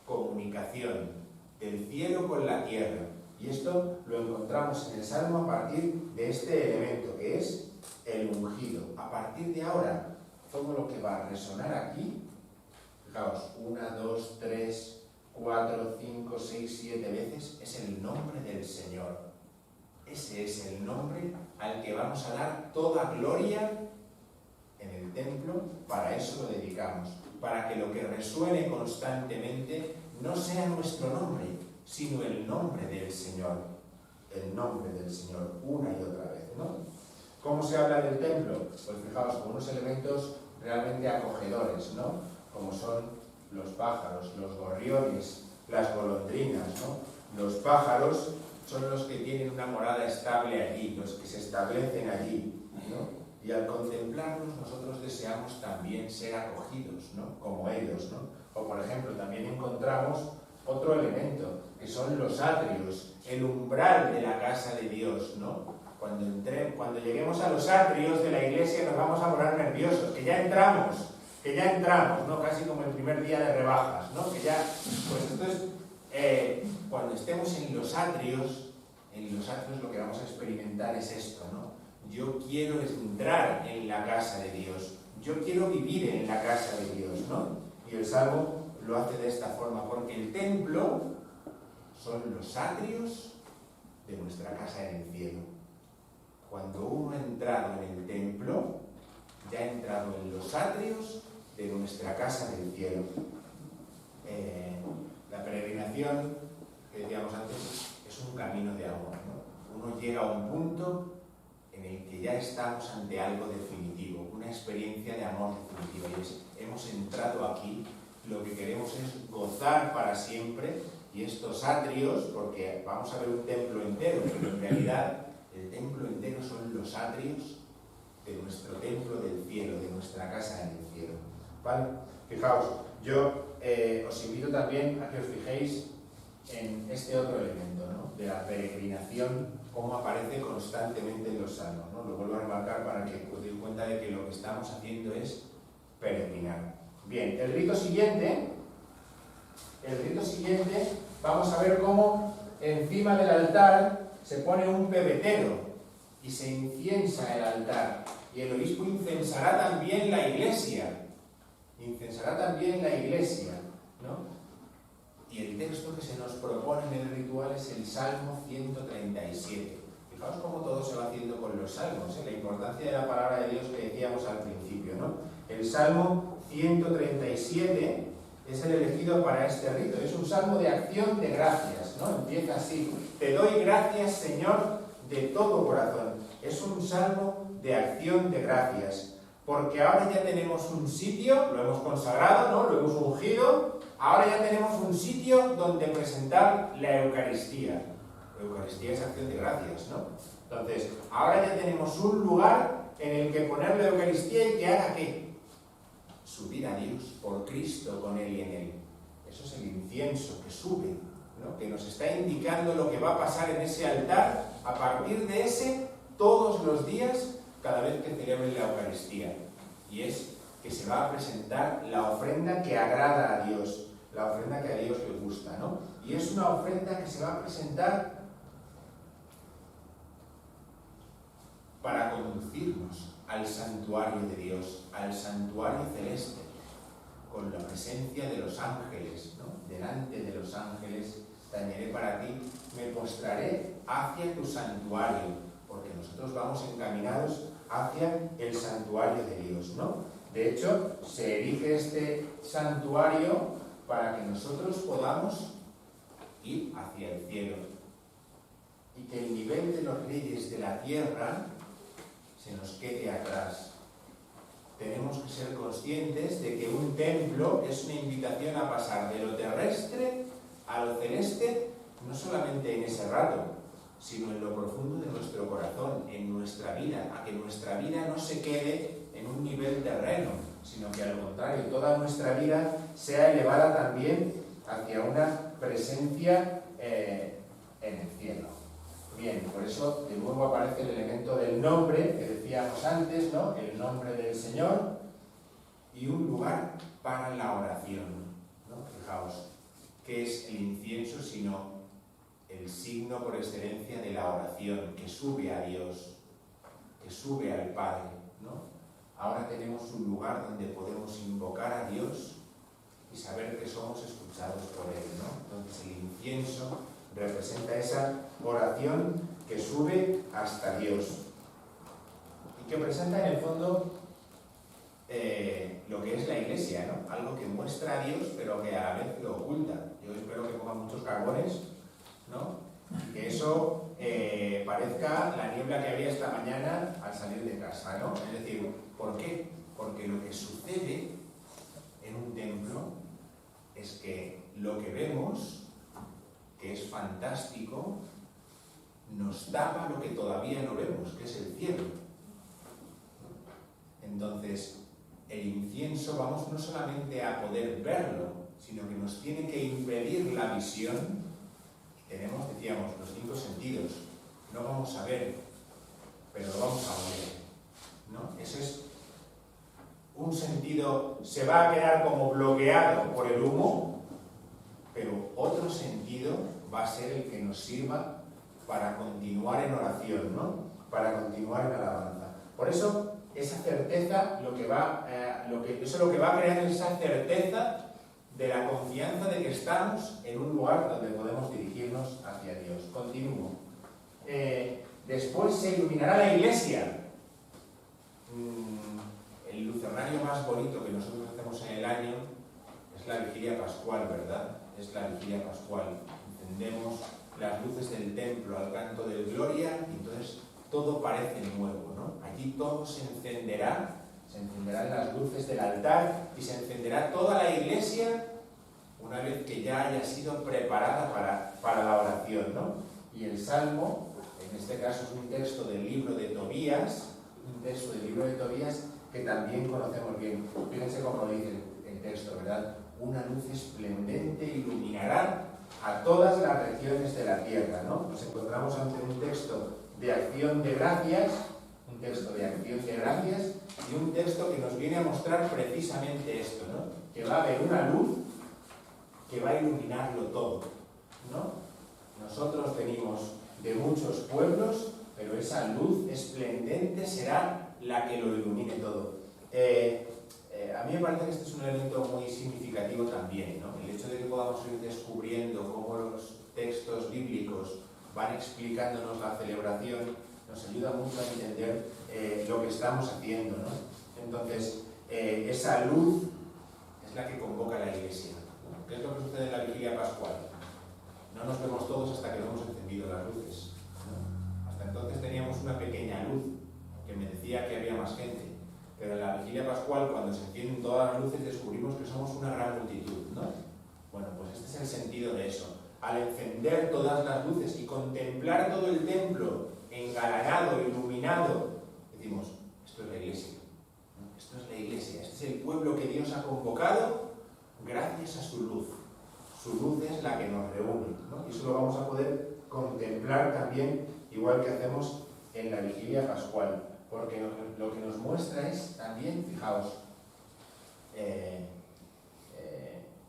comunicación del cielo con la tierra. Y esto lo encontramos en el Salmo a partir de este elemento, que es el ungido. A partir de ahora, todo lo que va a resonar aquí, fijaos, 1, 2, 3, 4, 5, 6, 7 veces, es el nombre del Señor. Ese es el nombre al que vamos a dar toda gloria en el templo. Para eso lo dedicamos, para que lo que resuene constantemente no sea nuestro nombre, sino el nombre del Señor. El nombre del Señor, una y otra vez, ¿no? ¿Cómo se habla del templo? Pues fijaos, con unos elementos realmente acogedores, ¿no? Como son los pájaros, los gorriones, las golondrinas, ¿no? Los pájaros son los que tienen una morada estable allí, los que se establecen allí, ¿no? Y al contemplarlos nosotros deseamos también ser acogidos, ¿no? Como ellos, ¿no? O por ejemplo, también encontramos otro elemento, que son los atrios, el umbral de la casa de Dios, ¿no? Cuando lleguemos a los atrios de la iglesia nos vamos a poner nerviosos, que ya entramos, ¿no? Casi como el primer día de rebajas, ¿no? Que ya, pues entonces, cuando estemos en los atrios lo que vamos a experimentar es esto, ¿no? Yo quiero entrar en la casa de Dios, yo quiero vivir en la casa de Dios, ¿no? Y el Salmo lo hace de esta forma, porque el templo son los atrios de nuestra casa en el cielo. Cuando uno ha entrado en el templo, ya ha entrado en los atrios de nuestra casa del cielo. La peregrinación, que decíamos antes, es un camino de amor, ¿no? Uno llega a un punto en el que ya estamos ante algo definitivo, una experiencia de amor definitiva, y es, hemos entrado aquí, lo que queremos es gozar para siempre, y estos atrios, porque vamos a ver un templo entero, pero en realidad el templo entero son los atrios de nuestro templo del cielo, de nuestra casa en el cielo, ¿vale? Fijaos, yo os invito también a que os fijéis en este otro elemento, ¿no? De la peregrinación, cómo aparece constantemente en los salmos, ¿no? Lo vuelvo a remarcar para que os deis cuenta de que lo que estamos haciendo es peregrinar. Bien, el rito siguiente, vamos a ver cómo encima del altar se pone un pebetero y se inciensa el altar. Y el obispo incensará también la iglesia. ¿No? Y el texto que se nos propone en el ritual es el Salmo 137. Fijaos cómo todo se va haciendo con los salmos, la importancia de la palabra de Dios que decíamos al principio, ¿no? El Salmo 137 es el elegido para este rito. Es un salmo de acción de gracias, ¿no? Empieza así: te doy gracias, Señor, de todo corazón. Es un salmo de acción de gracias, porque ahora ya tenemos un sitio, lo hemos consagrado, ¿no? Lo hemos ungido. Ahora ya tenemos un sitio donde presentar la Eucaristía. Eucaristía es acción de gracias, ¿no? Entonces, ahora ya tenemos un lugar en el que poner la Eucaristía y que haga ¿qué? Subir a Dios por Cristo con Él y en Él. Eso es el incienso que sube, ¿no? Que nos está indicando lo que va a pasar en ese altar a partir de ese todos los días, cada vez que celebren la Eucaristía. Y es que se va a presentar la ofrenda que agrada a Dios, la ofrenda que a Dios le gusta, ¿no? Y es una ofrenda que se va a presentar para conducirnos al santuario de Dios, al santuario celeste, con la presencia de los ángeles, ¿no? Delante de los ángeles tañeré para ti, me postraré hacia tu santuario, porque nosotros vamos encaminados hacia el santuario de Dios, ¿no? De hecho, se erige este santuario para que nosotros podamos ir hacia el cielo y que el nivel de los reyes de la tierra se nos quede atrás. Tenemos que ser conscientes de que un templo es una invitación a pasar de lo terrestre a lo celeste, no solamente en ese rato, sino en lo profundo de nuestro corazón, en nuestra vida, a que nuestra vida no se quede en un nivel terreno, sino que al contrario, toda nuestra vida sea elevada también hacia una presencia en el cielo. Bien, por eso de nuevo aparece el elemento del nombre que decíamos antes, ¿no? El nombre del Señor y un lugar para la oración, ¿no? Fijaos, ¿qué es el incienso sino el signo por excelencia de la oración que sube a Dios, que sube al Padre, ¿no? Ahora tenemos un lugar donde podemos invocar a Dios y saber que somos escuchados por Él, ¿no? Entonces el incienso representa esa oración que sube hasta Dios y que presenta en el fondo lo que es la Iglesia, ¿no? Algo que muestra a Dios pero que a la vez lo oculta. Yo espero que pongan muchos carbones, ¿no? Y que eso parezca la niebla que había esta mañana al salir de casa, ¿no? Es decir, ¿por qué? Porque lo que sucede en un templo es que lo que vemos, que es fantástico, nos tapa lo que todavía no vemos, que es el cielo. Entonces, el incienso vamos no solamente a poder verlo, sino que nos tiene que impedir la visión. Tenemos, decíamos, los 5 sentidos. No vamos a ver, pero lo vamos a oler, ¿no? Ese es un sentido, se va a quedar como bloqueado por el humo, pero otro sentido va a ser el que nos sirva para continuar en oración, ¿no? Para continuar en alabanza. Por eso, esa certeza, eso lo que va a crear es esa certeza de la confianza de que estamos en un lugar donde podemos dirigirnos hacia Dios. Continúo. Después se iluminará la iglesia. El lucernario más bonito que nosotros hacemos en el año es la vigilia pascual, ¿verdad? Es la vigilia pascual. Encendemos las luces del templo al canto del Gloria y entonces todo parece nuevo, ¿no? Allí todo se encenderán las luces del altar y se encenderá toda la iglesia una vez que ya haya sido preparada para la oración, ¿no? Y el Salmo, en este caso es un texto del libro de Tobías, que también conocemos bien. Fíjense cómo lo dice el texto, ¿verdad? Una luz esplendente iluminará a todas las regiones de la tierra, ¿no? Nos encontramos ante un texto de acción de gracias, y un texto que nos viene a mostrar precisamente esto, ¿no? Que va a haber una luz que va a iluminarlo todo, ¿no? Nosotros venimos de muchos pueblos, pero esa luz esplendente será la que lo ilumine todo. A mí me parece que este es un elemento muy significativo también, ¿no? El hecho de que podamos ir descubriendo cómo los textos bíblicos van explicándonos la celebración nos ayuda mucho a entender lo que estamos haciendo, ¿no? Entonces, esa luz es la que convoca a la Iglesia, ¿no? ¿Qué es lo que sucede en la vigilia pascual? No nos vemos todos hasta que no hemos encendido las luces, ¿no? Hasta entonces teníamos una pequeña luz que me decía que había más gente. Pero en la vigilia pascual, cuando se encienden todas las luces, descubrimos que somos una gran multitud, ¿no? Bueno, pues este es el sentido de eso. al encender todas las luces y contemplar todo el templo engalanado, iluminado, decimos, esto es la iglesia, ¿no? Esto es la iglesia, este es el pueblo que Dios ha convocado gracias a su luz. Su luz es la que nos reúne, ¿no? Y eso lo vamos a poder contemplar también, igual que hacemos en la vigilia pascual, porque lo que nos muestra es también, fijaos,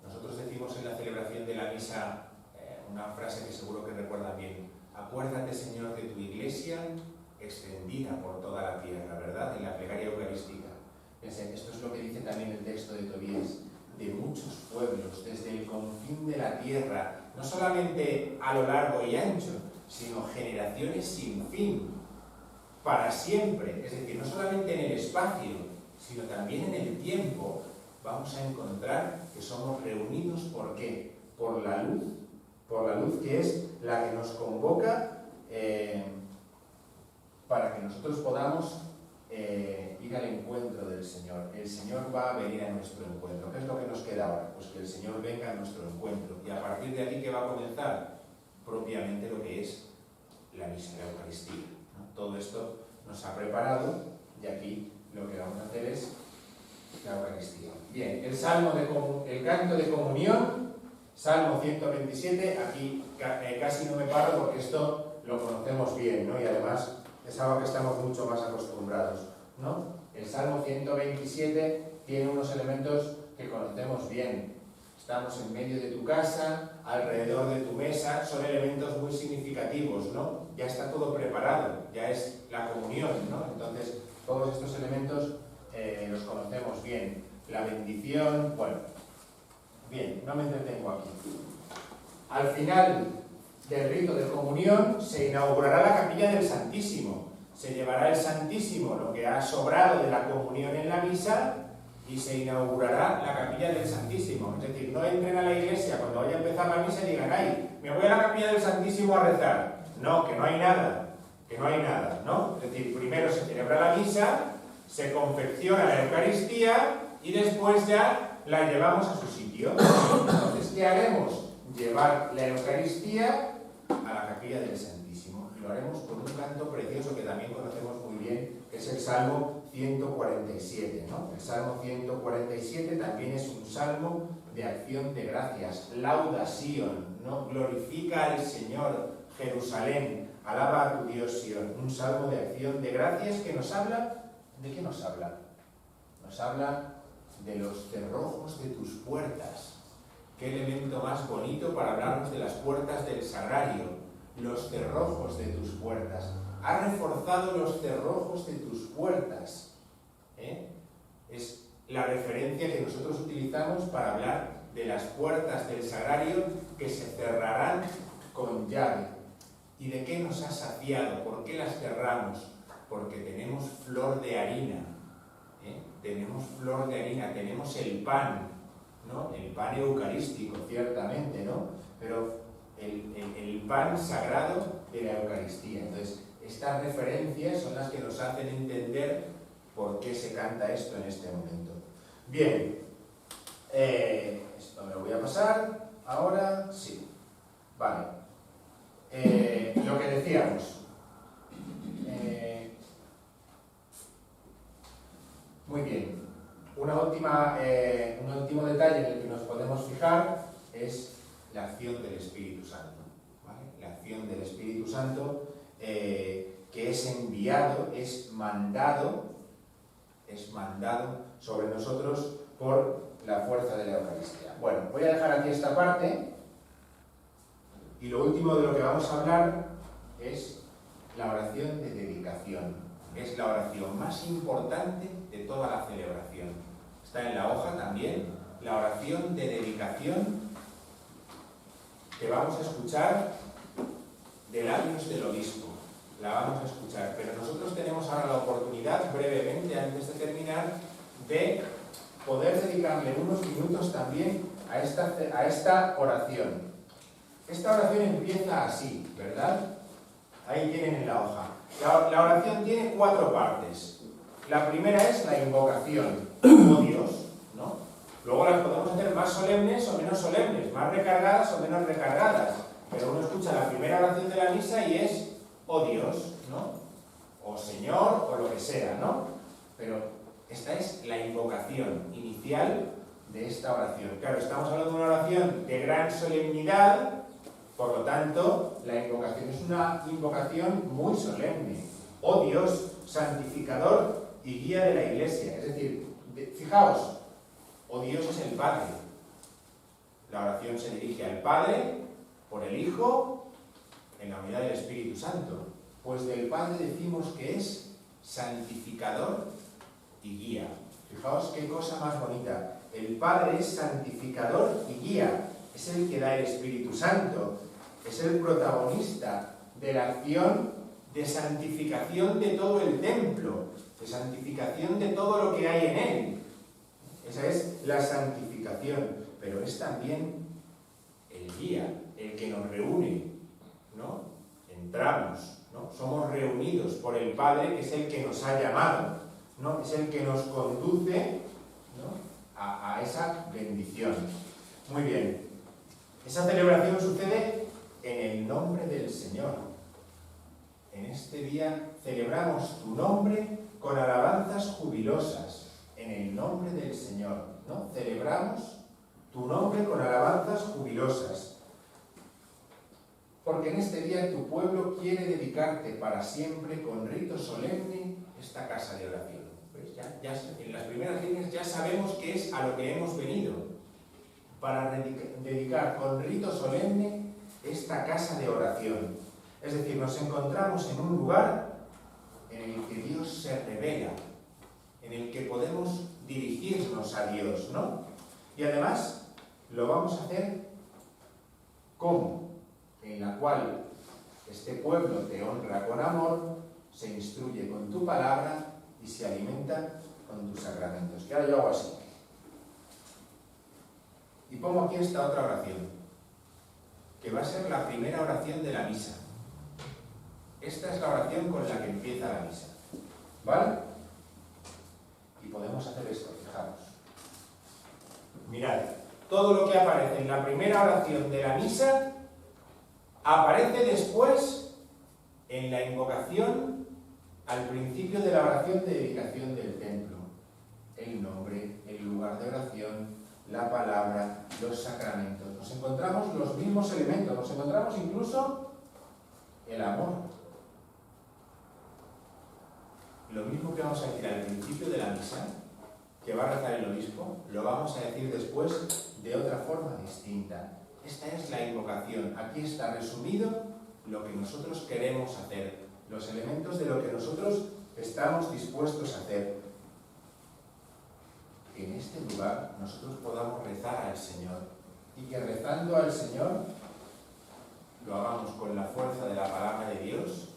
nosotros decimos en la celebración de la misa una frase que seguro que recuerdan bien: acuérdate, Señor, de tu iglesia extendida por toda la tierra, ¿verdad? En la plegaria eucarística. Piensen, esto es lo que dice también el texto de Tobías: de muchos pueblos, desde el confín de la tierra, no solamente a lo largo y ancho, sino generaciones sin fin, para siempre. Es decir, no solamente en el espacio, sino también en el tiempo, vamos a encontrar que somos reunidos, ¿por qué? Por la luz que es la que nos convoca para que nosotros podamos ir al encuentro del Señor. El Señor va a venir a nuestro encuentro. ¿Qué es lo que nos queda ahora? Pues que el Señor venga a nuestro encuentro. Y a partir de aquí, ¿qué va a comenzar? Propiamente lo que es la misa, la Eucaristía, ¿no? Todo esto nos ha preparado y aquí lo que vamos a hacer es la Eucaristía. Bien, el canto de comunión, Salmo 127, aquí casi no me paro porque esto lo conocemos bien, ¿no? Y además es algo que estamos mucho más acostumbrados, ¿no? El Salmo 127 tiene unos elementos que conocemos bien. Estamos en medio de tu casa, alrededor de tu mesa, son elementos muy significativos, ¿no? Ya está todo preparado, ya es la comunión, ¿no? Entonces, todos estos elementos los conocemos bien. La bendición, bueno, bien, no me entretengo aquí. Al final del rito de comunión se inaugurará la capilla del Santísimo. Se llevará el Santísimo, lo que ha sobrado de la comunión en la misa, y se inaugurará la capilla del Santísimo. Es decir, no entren a la iglesia cuando vaya a empezar la misa y digan, ay, me voy a la capilla del Santísimo a rezar. No, que no hay nada, ¿no? Es decir, primero se celebra la misa, se confecciona la Eucaristía y después ya la llevamos a su sitio. Entonces, ¿qué haremos? Llevar la Eucaristía a la capilla del Santísimo. Y lo haremos con un canto precioso que también conocemos muy bien, que es el Salmo 147, ¿no? El Salmo 147 también es un salmo de acción de gracias. Lauda Sion, ¿no? Glorifica al Señor, Jerusalén, alaba a tu Dios Sion. Un salmo de acción de gracias que nos habla, ¿de qué nos habla? Nos habla de los cerrojos de tus puertas. Qué elemento más bonito para hablarnos de las puertas del sagrario. Los cerrojos de tus puertas. Ha reforzado los cerrojos de tus puertas. Es la referencia que nosotros utilizamos para hablar de las puertas del sagrario que se cerrarán con llave. ¿Y de qué nos ha saciado? ¿Por qué las cerramos? Porque tenemos flor de harina. Tenemos flor de harina, tenemos el pan, ¿no? El pan eucarístico, ciertamente, ¿no? Pero el pan sagrado de la Eucaristía. Entonces, estas referencias son las que nos hacen entender por qué se canta esto en este momento. Bien, esto me lo voy a pasar ahora, sí, vale. Lo que decíamos, muy bien, un último detalle en el que nos podemos fijar es la acción del Espíritu Santo, ¿vale? La acción del Espíritu Santo que es enviado, es mandado sobre nosotros por la fuerza de la Eucaristía. Bueno, voy a dejar aquí esta parte y lo último de lo que vamos a hablar es la oración de dedicación. Es la oración más importante de toda la celebración. Está en la hoja también, la oración de dedicación que vamos a escuchar de labios del obispo. La vamos a escuchar, pero nosotros tenemos ahora la oportunidad, brevemente, antes de terminar, de poder dedicarle unos minutos también a esta oración. Esta oración empieza así, ¿verdad? Ahí tienen en la hoja. La oración tiene 4 partes. La primera es la invocación, oh Dios, ¿no? Luego las podemos hacer más solemnes o menos solemnes, más recargadas o menos recargadas. pero uno escucha la primera oración de la misa y es, oh Dios, ¿no? O Señor, o lo que sea, ¿no? Pero esta es la invocación inicial de esta oración. Claro, estamos hablando de una oración de gran solemnidad, por lo tanto, la invocación es una invocación muy solemne. Oh Dios, santificador y guía de la Iglesia. Es decir, fijaos, oh Dios es el Padre. La oración se dirige al Padre por el Hijo en la unidad del Espíritu Santo. Pues del Padre decimos que es santificador y guía. Fijaos qué cosa más bonita. El Padre es santificador y guía. Es el que da el Espíritu Santo. Es el protagonista de la acción de santificación de todo el templo, de santificación de todo lo que hay en él. Esa es la santificación. Pero es también el guía, el que nos reúne, ¿no? Entramos, ¿no? Somos reunidos por el Padre, que es el que nos ha llamado, ¿no? Es el que nos conduce, ¿no? a esa bendición. Muy bien. Esa celebración sucede en el nombre del Señor. En este día celebramos tu nombre con alabanzas jubilosas. En el nombre del Señor, ¿no? Celebramos tu nombre con alabanzas jubilosas. Porque en este día tu pueblo quiere dedicarte para siempre con rito solemne esta casa de oración. Pues ya en las primeras líneas ya sabemos que es a lo que hemos venido. Para dedicar con rito solemne esta casa de oración. Es decir, nos encontramos en un lugar en el que Dios se revela, en el que podemos dirigirnos a Dios, ¿no? Y además lo vamos a hacer ¿cómo? En la cual este pueblo te honra con amor, se instruye con tu palabra y se alimenta con tus sacramentos. Que ahora yo hago así. Y pongo aquí esta otra oración, que va a ser la primera oración de la misa. Esta es la oración con la que empieza la misa. ¿Vale? Y podemos hacer esto, fijaros. Mirad, todo lo que aparece en la primera oración de la misa aparece después en la invocación al principio de la oración de dedicación del templo. El nombre, el lugar de oración, la palabra, los sacramentos. Nos encontramos los mismos elementos, nos encontramos incluso el amor. Lo mismo que vamos a decir al principio de la misa, que va a rezar el obispo, lo vamos a decir después de otra forma distinta. Esta es la invocación. Aquí está resumido lo que nosotros queremos hacer, los elementos de lo que nosotros estamos dispuestos a hacer. Que en este lugar nosotros podamos rezar al Señor y que rezando al Señor lo hagamos con la fuerza de la palabra de Dios,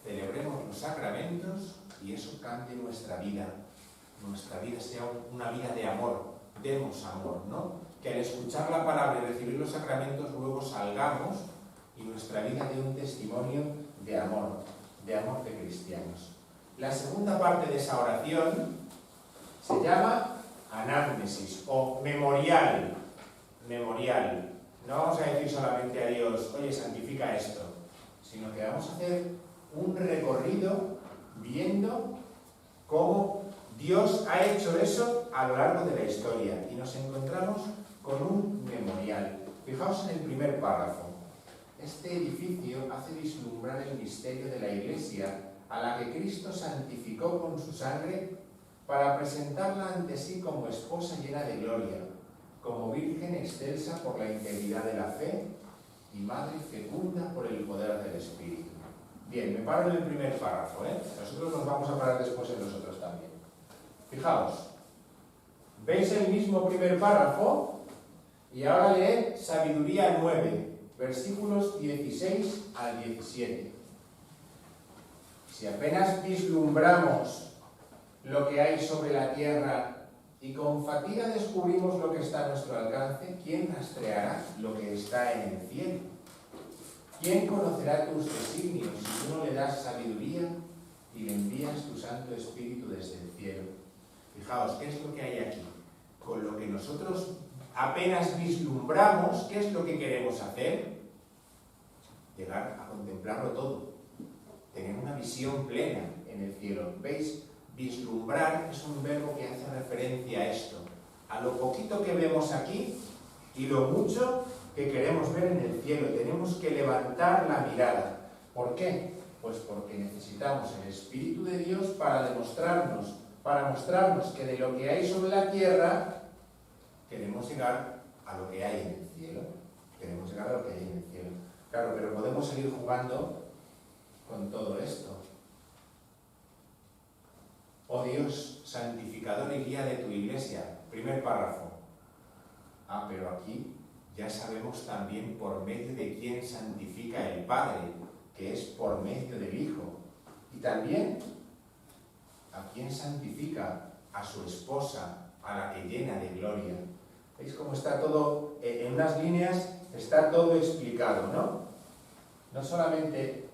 celebremos los sacramentos y eso cambie nuestra vida sea una vida de amor, demos amor, ¿no? Que al escuchar la palabra y recibir los sacramentos luego salgamos y nuestra vida dé un testimonio de amor de cristianos. La segunda parte de esa oración se llama anágnesis o memorial. Memorial. No vamos a decir solamente a Dios, oye, santifica esto, sino que vamos a hacer un recorrido viendo cómo Dios ha hecho eso a lo largo de la historia y nos encontramos con un memorial. Fijaos en el primer párrafo. Este edificio hace vislumbrar el misterio de la Iglesia a la que Cristo santificó con su sangre para presentarla ante sí como esposa llena de gloria, como virgen excelsa por la integridad de la fe y madre fecunda por el poder del Espíritu. Bien, me paro en el primer párrafo, ¿eh? Nosotros nos vamos a parar después en los otros también. Fijaos, ¿veis el mismo primer párrafo? Y ahora lee Sabiduría 9, versículos 16 al 17. Si apenas vislumbramos lo que hay sobre la tierra y con fatiga descubrimos lo que está a nuestro alcance, ¿quién rastreará lo que está en el cielo? ¿Quién conocerá tus designios si tú no le das sabiduría y le envías tu Santo Espíritu desde el cielo? Fijaos, ¿qué es lo que hay aquí? Con lo que nosotros apenas vislumbramos, ¿qué es lo que queremos hacer? llegar a contemplarlo todo, tener una visión plena en el cielo. ¿Veis? Vislumbrar es un verbo que hace referencia a esto, a lo poquito que vemos aquí y lo mucho que queremos ver en el cielo. Tenemos que levantar la mirada. ¿Por qué? Pues porque necesitamos el Espíritu de Dios para mostrarnos que de lo que hay sobre la tierra queremos llegar a lo que hay en el cielo. Queremos llegar a lo que hay en el cielo. Claro, pero podemos seguir jugando con todo esto. Oh Dios, santificador y guía de tu iglesia. Primer párrafo. Pero aquí ya sabemos también por medio de quién santifica el Padre, que es por medio del Hijo. Y también a quién santifica, a su esposa, a la que llena de gloria. ¿Veis cómo está todo en unas líneas? Está todo explicado, ¿no? No solamente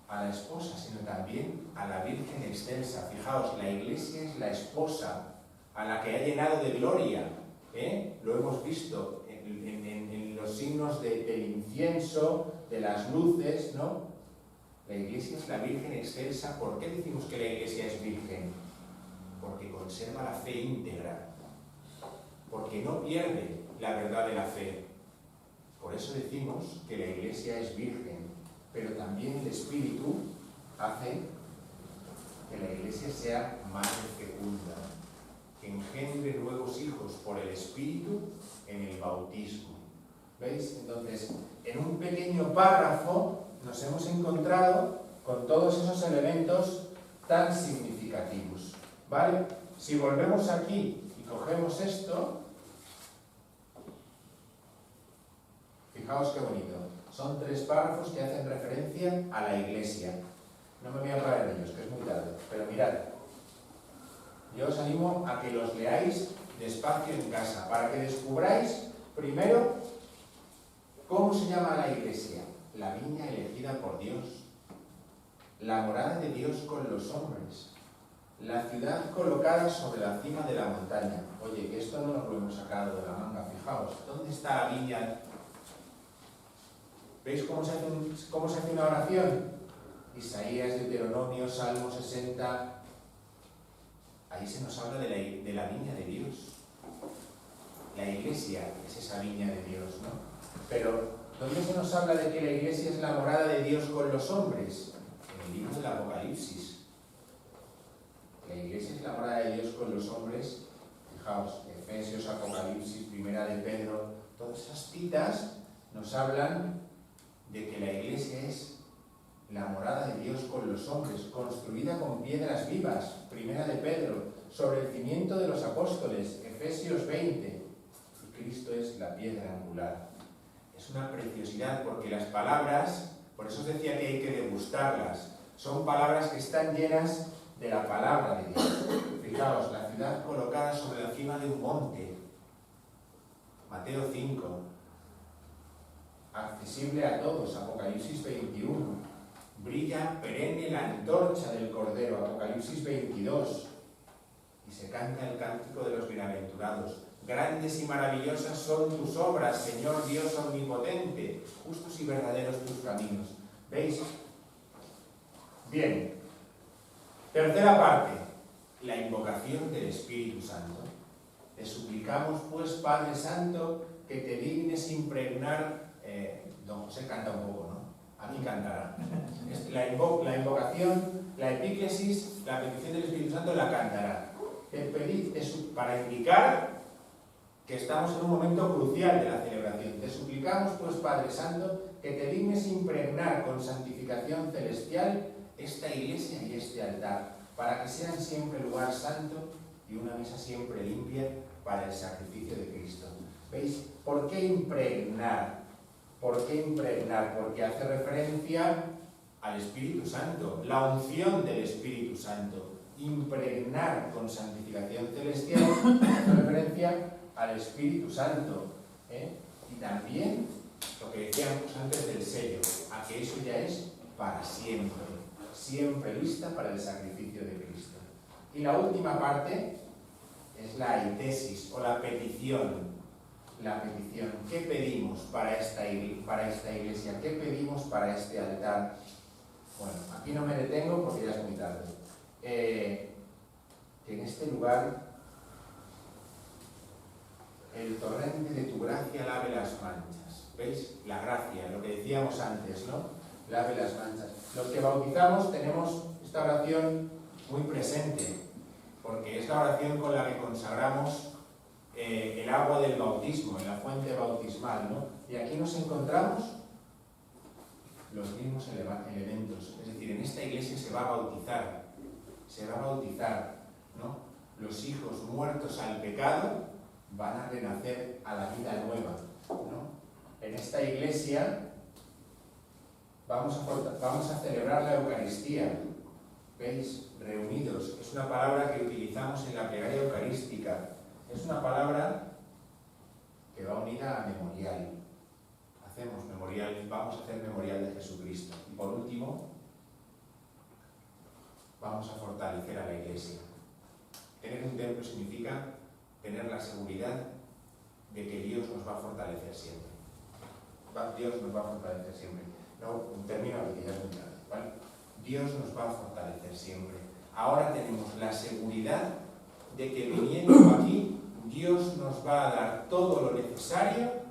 a la esposa, sino también a la Virgen excelsa. Fijaos, la iglesia es la esposa a la que ha llenado de gloria. Lo hemos visto en los signos del incienso, de las luces, ¿no? La iglesia es la Virgen excelsa. ¿Por qué decimos que la iglesia es virgen? Porque conserva la fe íntegra, porque no pierde la verdad de la fe. Por eso decimos que la iglesia es virgen, pero también el Espíritu hace que la iglesia sea madre fecunda, que engendre nuevos hijos por el Espíritu en el bautismo. ¿Veis? Entonces, en un pequeño párrafo nos hemos encontrado con todos esos elementos tan significativos. ¿Vale? Si volvemos aquí y cogemos esto, fijaos qué bonito. Son 3 párrafos que hacen referencia a la iglesia. No me voy a parar en ellos, que es muy tarde, pero mirad. Yo os animo a que los leáis despacio en casa, para que descubráis primero cómo se llama la iglesia. La viña elegida por Dios, la morada de Dios con los hombres, la ciudad colocada sobre la cima de la montaña. Oye, que esto no nos lo hemos sacado de la manga, fijaos. ¿Dónde está la viña? ¿Veis cómo se hace una oración? Isaías, Deuteronomio, Salmo 60. Ahí se nos habla de la viña de Dios. La iglesia es esa viña de Dios, ¿no? Pero ¿dónde se nos habla de que la iglesia es la morada de Dios con los hombres? En el libro del Apocalipsis. La iglesia es la morada de Dios con los hombres. Fijaos, Efesios, Apocalipsis, Primera de Pedro, todas esas citas nos hablan de que la iglesia es la morada de Dios con los hombres, construida con piedras vivas, Primera de Pedro, sobre el cimiento de los apóstoles, Efesios 20. Y Cristo es la piedra angular. Es una preciosidad porque las palabras, por eso os decía que hay que degustarlas, son palabras que están llenas de la palabra de Dios. Fijaos, la ciudad colocada sobre la cima de un monte, Mateo 5, accesible a todos, Apocalipsis 21, brilla perenne la antorcha del Cordero, Apocalipsis 22, y se canta el cántico de los bienaventurados. Grandes y maravillosas son tus obras, Señor Dios omnipotente, justos y verdaderos tus caminos. ¿Veis? Bien. Tercera parte, la invocación del Espíritu Santo. Te suplicamos, pues, Padre Santo, que te dignes impregnar... don José canta un poco, ¿no? A mí cantará. La invocación, la epíclesis, la petición del Espíritu Santo la cantará. Te pedid para indicar que estamos en un momento crucial de la celebración. Te suplicamos, pues, Padre Santo, que te dignes impregnar con santificación celestial esta iglesia y este altar, para que sean siempre lugar santo y una mesa siempre limpia para el sacrificio de Cristo. ¿Veis? ¿Por qué impregnar? ¿Por qué impregnar? Porque hace referencia al Espíritu Santo, la unción del Espíritu Santo. Impregnar con santificación celestial hace referencia al Espíritu Santo. Y también lo que decíamos antes del sello, a que eso ya es para siempre, siempre lista para el sacrificio de Cristo. Y la última parte es la aitesis o la petición. la petición. ¿Qué pedimos para esta iglesia? ¿Qué pedimos para este altar? Bueno, aquí no me detengo porque ya es muy tarde. Que en este lugar el torrente de tu gracia lave las manchas. ¿Veis? La gracia, lo que decíamos antes, ¿no? Lave las manchas. Los que bautizamos tenemos esta oración muy presente, porque es la oración con la que consagramos el agua del bautismo, en la fuente bautismal, ¿no? Y aquí nos encontramos los mismos elementos. Es decir, en esta iglesia se va a bautizar, ¿no? Los hijos muertos al pecado van a renacer a la vida nueva, ¿no? En esta iglesia vamos a celebrar la Eucaristía. ¿Veis? Reunidos. Es una palabra que utilizamos en la plegaria eucarística. Es una palabra que va unida a memorial. Hacemos memorial, vamos a hacer memorial de Jesucristo. Y por último, vamos a fortalecer a la iglesia. Tener un templo significa tener la seguridad de que Dios nos va a fortalecer siempre. Dios nos va a fortalecer siempre. No, termino aquí, ya es muy tarde, ¿vale? Dios nos va a fortalecer siempre. Ahora tenemos la seguridad de que viniendo aquí, Dios nos va a dar todo lo necesario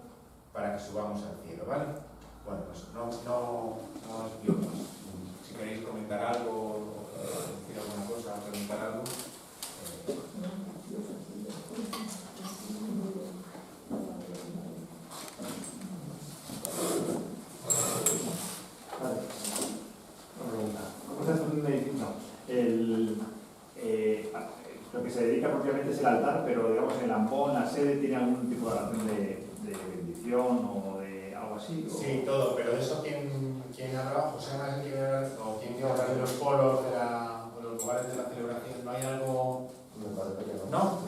para que subamos al cielo, ¿vale? Bueno, pues no os digo más. Si queréis comentar algo, decir alguna cosa, preguntar algo. Lo que se dedica propiamente es el altar, pero digamos el ambón, la sede, ¿tiene algún tipo de relación de bendición o de algo así? ¿O? Sí, todo, pero de eso ¿quién habla? José Manuel, ¿quién quiere hablar de los polos, de los lugares de la celebración? ¿No hay algo? Me parece que no. ¿No? No,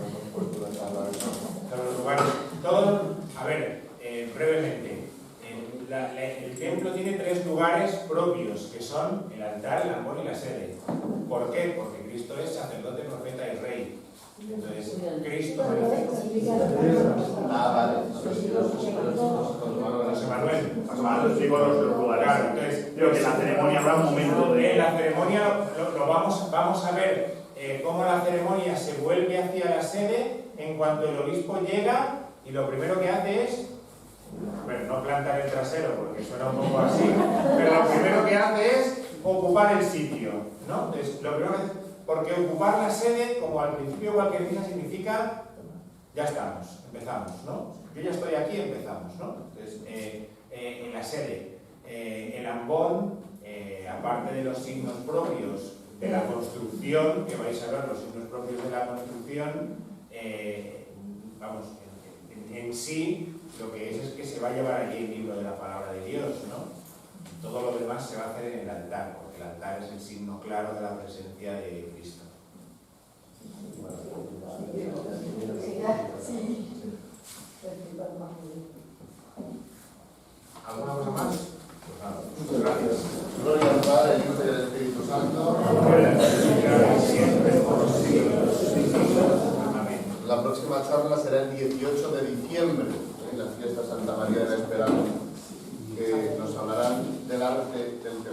Los lugares, todo, a ver, brevemente, el templo tiene 3 lugares propios, que son el altar, el ambón y la sede. ¿Por qué? Porque Cristo es sacerdote, profeta y rey. Entonces, Cristo... Vale. José Manuel. Digo los lugares. Claro, entonces... Digo que en la ceremonia habrá un momento de... En la ceremonia vamos a ver cómo la ceremonia se vuelve hacia la sede en cuanto el obispo llega y lo primero que hace es... Bueno, no plantar el trasero porque suena un poco así, pero lo primero que hace es ocupar el sitio, ¿no? Entonces, lo primero que, porque ocupar la sede, como al principio cualquier cosa significa, ya estamos, empezamos, ¿no? Yo ya estoy aquí, empezamos, ¿no? Entonces, en la sede, el ambón, aparte de los signos propios de la construcción, que vais a ver los signos propios de la construcción, vamos, en sí, lo que es que se va a llevar allí el libro de la palabra de Dios, ¿no? Todo lo demás se va a hacer en el altar, porque el altar es el signo claro de la presencia de Cristo. ¿Alguna cosa más? Pues nada. Muchas gracias. Gloria al Padre, al Hijo y al Espíritu Santo. Siempre, por los siglos. Amén. La próxima charla será el 18 de diciembre, en la fiesta Santa María de la Esperanza, que nos hablarán del arte del templo.